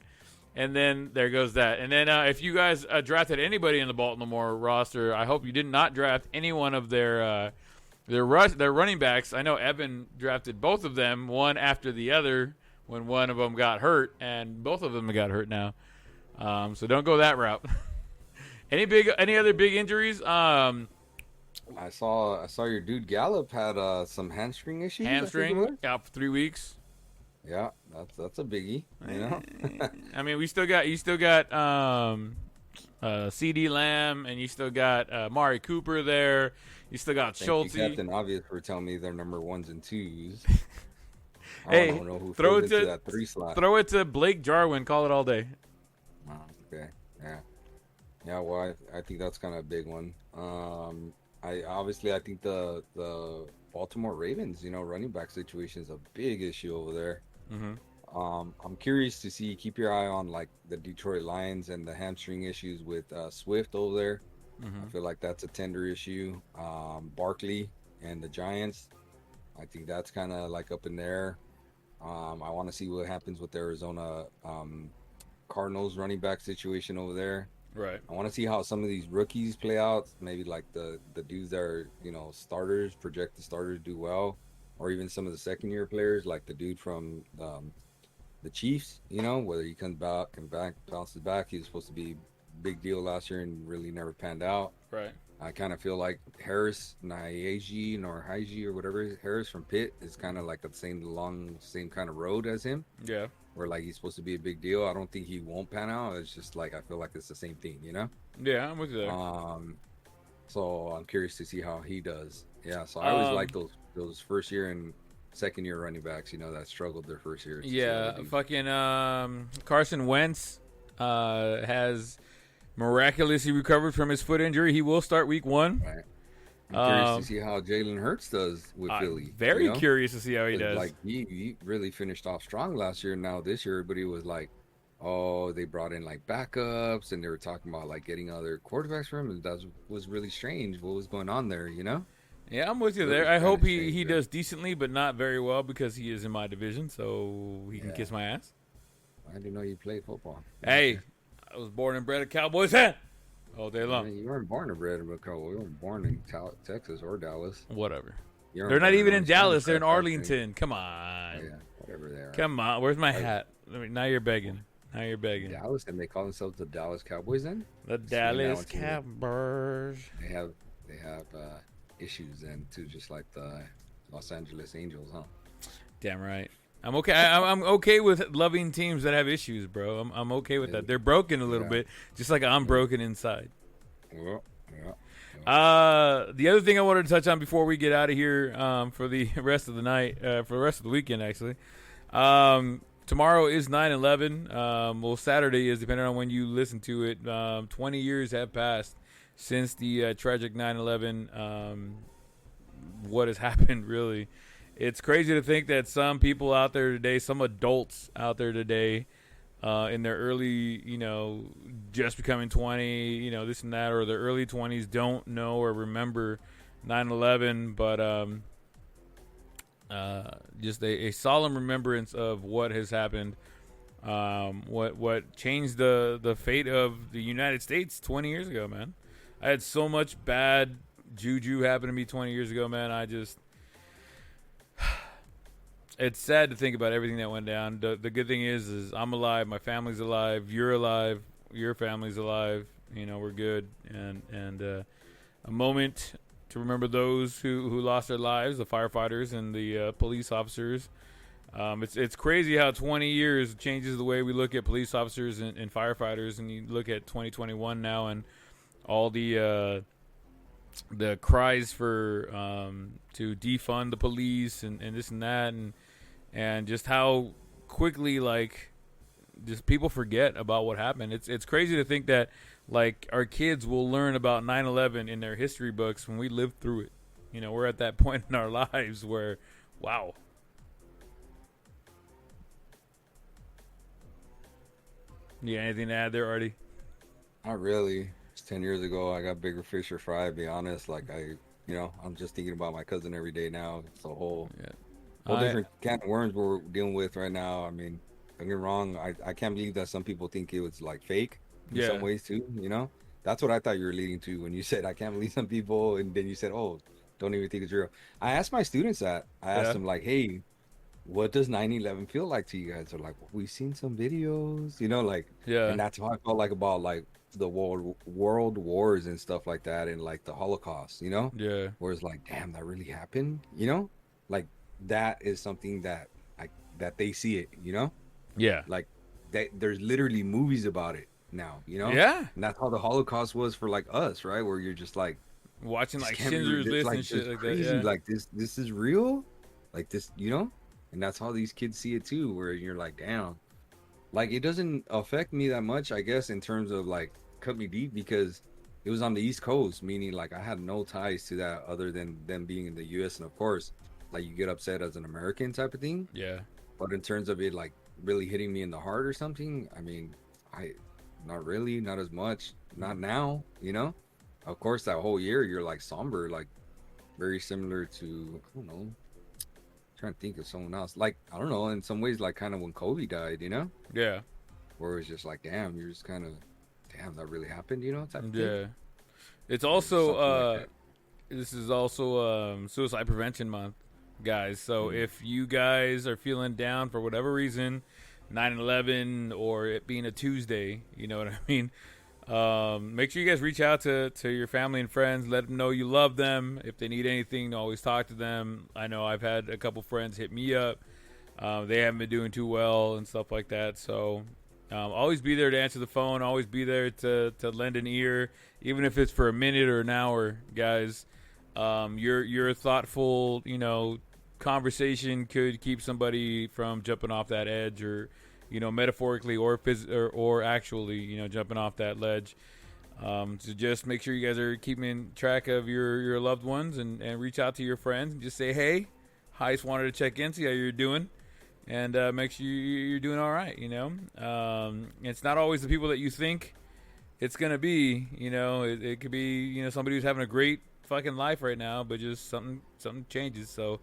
And then there goes that. And then if you guys drafted anybody in the Baltimore roster, I hope you did not draft any one of their running backs. I know Evan drafted both of them, one after the other, when one of them got hurt, and both of them got hurt now. So don't go that route. Any other big injuries? I saw your dude Gallup had some hamstring issues. Hamstring out for 3 weeks. Yeah, that's a biggie. You know. I mean, you still got CD Lamb, and you still got Amari Cooper there. You still got Schultz. Captain Obvious for telling me they're number 1s and 2s. Hey, I don't know who throw it into to that 3 slot. Throw it to Blake Jarwin. Call it all day. Oh, okay. Yeah. Well, I think that's kind of a big one. I think the Baltimore Ravens, running back situation is a big issue over there. Mm-hmm. I'm curious to see. Keep your eye on like the Detroit Lions and the hamstring issues with Swift over there. Mm-hmm. I feel like that's a tender issue. Barkley and the Giants, I think that's kind of like up in there. I want to see what happens with the Arizona Cardinals running back situation over there. Right. I want to see how some of these rookies play out. Maybe like the dudes that are starters, projected starters, do well, or even some of the second-year players, like the dude from the Chiefs. Whether he comes back and bounces back. He was supposed to be a big deal last year and really never panned out. Right. I kind of feel like Harris or whatever, Harris from Pitt is kind of like the same kind of road as him. Yeah. Where like he's supposed to be a big deal. I don't think he won't pan out. It's just like I feel like it's the same thing, Yeah, I'm with you there. So I'm curious to see how he does. Yeah, so I always like those first year and second year running backs, that struggled their first year. Yeah, fucking Carson Wentz has miraculously recovered from his foot injury. He will start Week 1. Right. I'm curious to see how Jalen Hurts does with Philly. Very curious to see how he does. Like he really finished off strong last year. Now this year, everybody was like, "Oh, they brought in like backups," and they were talking about like getting other quarterbacks for him, and that was really strange. What was going on there? Yeah, I'm with you there. I hope he does decently, but not very well because he is in my division, so he can kiss my ass. I didn't know you played football. Hey, I was born and bred a Cowboys fan all day long. You weren't born and bred in Cowboy. You weren't born in Texas or Dallas. Whatever. They're not even in Dallas. They're in Arlington. Come on. Oh, yeah, whatever they are. Come on. Where's my hat? Now you're begging. Dallas, and they call themselves the Dallas Cowboys then? The Dallas Cowboys. They have issues then too, just like the Los Angeles Angels, huh? Damn right. I'm okay. I'm okay with loving teams that have issues, bro. I'm okay with that. They're broken a little bit, just like I'm broken inside. Yeah. The other thing I wanted to touch on before we get out of here for the rest of the night, for the rest of the weekend, actually. Tomorrow is 9/11. Well, Saturday is, depending on when you listen to it. 20 years have passed since the tragic 9/11. What has happened, really? It's crazy to think that some people out there today, some adults out there today, in their early, just becoming 20, this and that, or their early 20s, don't know or remember 9/11, but just a solemn remembrance of what has happened, what changed the fate of the United States 20 years ago, man. I had so much bad juju happen to me 20 years ago, man. It's sad to think about everything that went down. The good thing is I'm alive, my family's alive, you're alive, your family's alive. We're good, and a moment to remember those who lost their lives, the firefighters and the police officers. It's crazy how 20 years changes the way we look at police officers and firefighters, and you look at 2021 now and all the cries for to defund the police and this and that, and just how quickly just people forget about what happened. It's crazy to think that our kids will learn about 9/11 in their history books when we lived through it. We're at that point in our lives where, wow. You got anything to add there, Artie? Not really. 10 years ago, I got bigger fish to fry, to be honest. I'm just thinking about my cousin every day now. It's a whole different can of worms we're dealing with right now. I mean, don't get me wrong. I can't believe that some people think it was fake in some ways too. That's what I thought you were leading to when you said, I can't believe some people. And then you said, oh, don't even think it's real. I asked my students that. I asked them hey, what does 9/11 feel like to you guys? They're like, well, we've seen some videos, and that's how I felt about the world wars and stuff like that, and the Holocaust, where it's damn, that really happened, that is something that they see it, there's literally movies about it now, and that's how the Holocaust was for us, right? Where you're just watching Schindler's List and shit like crazy. that. This is real, this, and that's how these kids see it too, where you're damn, it doesn't affect me that much, I guess, in terms of cut me deep, because it was on the East Coast, meaning I had no ties to that other than them being in the US, and of course you get upset as an American type of thing, but in terms of it really hitting me in the heart or something, I mean, not really, not as much, not now, of course that whole year you're somber, very similar to, I don't know, trying to think of someone else, I don't know, in some ways kind of when Kobe died, where it's just damn, you're just kind of, damn, that really happened, type of thing. It's also this is also Suicide Prevention Month, guys, so if you guys are feeling down for whatever reason, 9/11 or it being a Tuesday, you know what I mean, make sure you guys reach out to your family and friends, let them know you love them. If they need anything, always talk to them. I know I've had a couple friends hit me up, they haven't been doing too well and stuff like that, so always be there to answer the phone, always be there to lend an ear, even if it's for a minute or an hour, guys. Your thoughtful conversation could keep somebody from jumping off that edge, or metaphorically or actually jumping off that ledge. So just make sure you guys are keeping track of your loved ones, and reach out to your friends and just say, hey, I just wanted to check in, see how you're doing, and make sure you're doing all right. It's not always the people that you think it's gonna be. It could be somebody who's having a great fucking life right now, but just something changes. So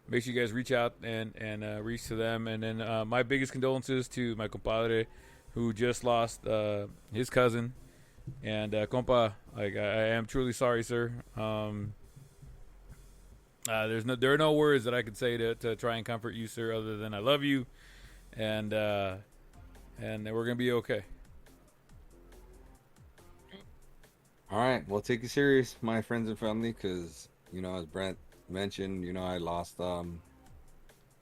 make sure you guys reach out and reach to them. And then my biggest condolences to my compadre, who just lost his cousin. And compa, like I am truly sorry, sir. There are no words that I could say to try and comfort you, sir, other than I love you, and we're gonna be okay. All right, well, take it serious, my friends and family, because as Brent mentioned, I lost someone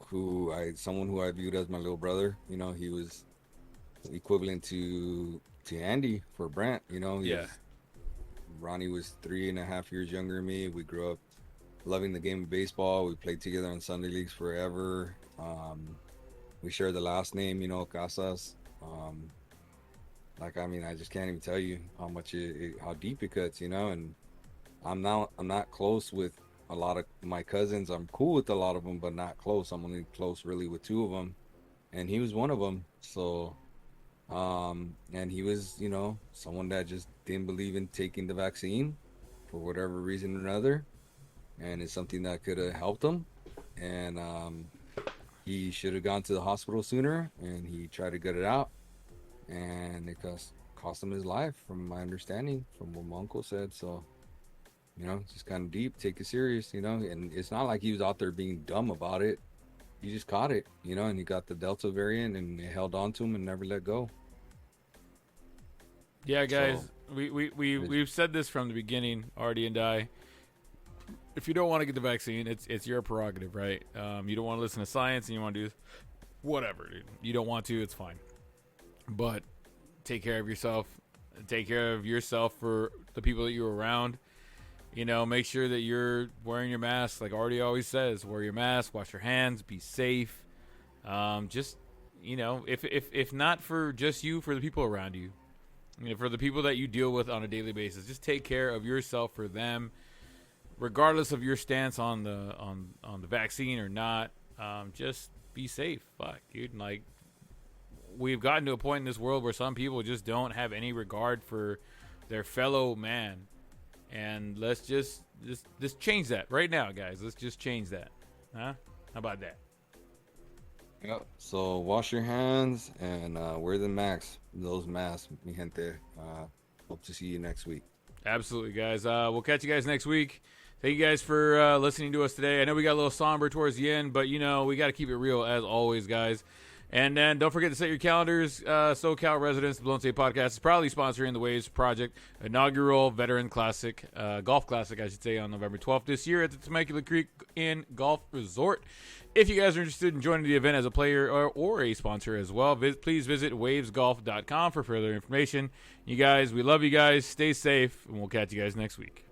who I viewed as my little brother. He was equivalent to Andy for Brent. Ronnie was 3.5 years younger than me. We grew up loving the game of baseball. We played together in Sunday leagues forever. We share the last name, Casas. I just can't even tell you how much how deep it cuts, and I'm not close with a lot of my cousins. I'm cool with a lot of them, but not close. I'm only close really with 2 of them, and he was one of them. So, and he was, someone that just didn't believe in taking the vaccine for whatever reason or another, and it's something that could have helped him, and he should have gone to the hospital sooner, and he tried to get it out, and it cost him his life, from my understanding, from what my uncle said. So, it's just kind of deep. Take it serious, and it's not like he was out there being dumb about it. He just caught it, and he got the Delta variant, and it held on to him and never let go. Yeah, guys, we've said this from the beginning, Artie and I. If you don't want to get the vaccine, it's your prerogative, right? You don't want to listen to science, and you want to do whatever, dude. You don't want to, it's fine. But take care of yourself. Take care of yourself for the people that you're around. Make sure that you're wearing your mask, like Artie always says. Wear your mask, wash your hands, be safe. Just, if not for just you, for the people around you. For the people that you deal with on a daily basis, just take care of yourself for them, regardless of your stance on the vaccine or not. Just be safe. Fuck, dude. Like, we've gotten to a point in this world where some people just don't have any regard for their fellow man, and let's just change that right now, guys. Let's just change that. Huh? How about that? Yep. So wash your hands and wear those masks, mi gente. Hope to see you next week. Absolutely, guys. We'll catch you guys next week. Thank you guys for listening to us today. I know we got a little somber towards the end, but we got to keep it real as always, guys. And then don't forget to set your calendars. SoCal residents, the Blown State Podcast is proudly sponsoring the Waves Project inaugural Veteran Classic, Golf Classic, I should say, on November 12th this year at the Temecula Creek Inn Golf Resort. If you guys are interested in joining the event as a player or a sponsor as well, please visit wavesgolf.com for further information. You guys, we love you guys. Stay safe, and we'll catch you guys next week.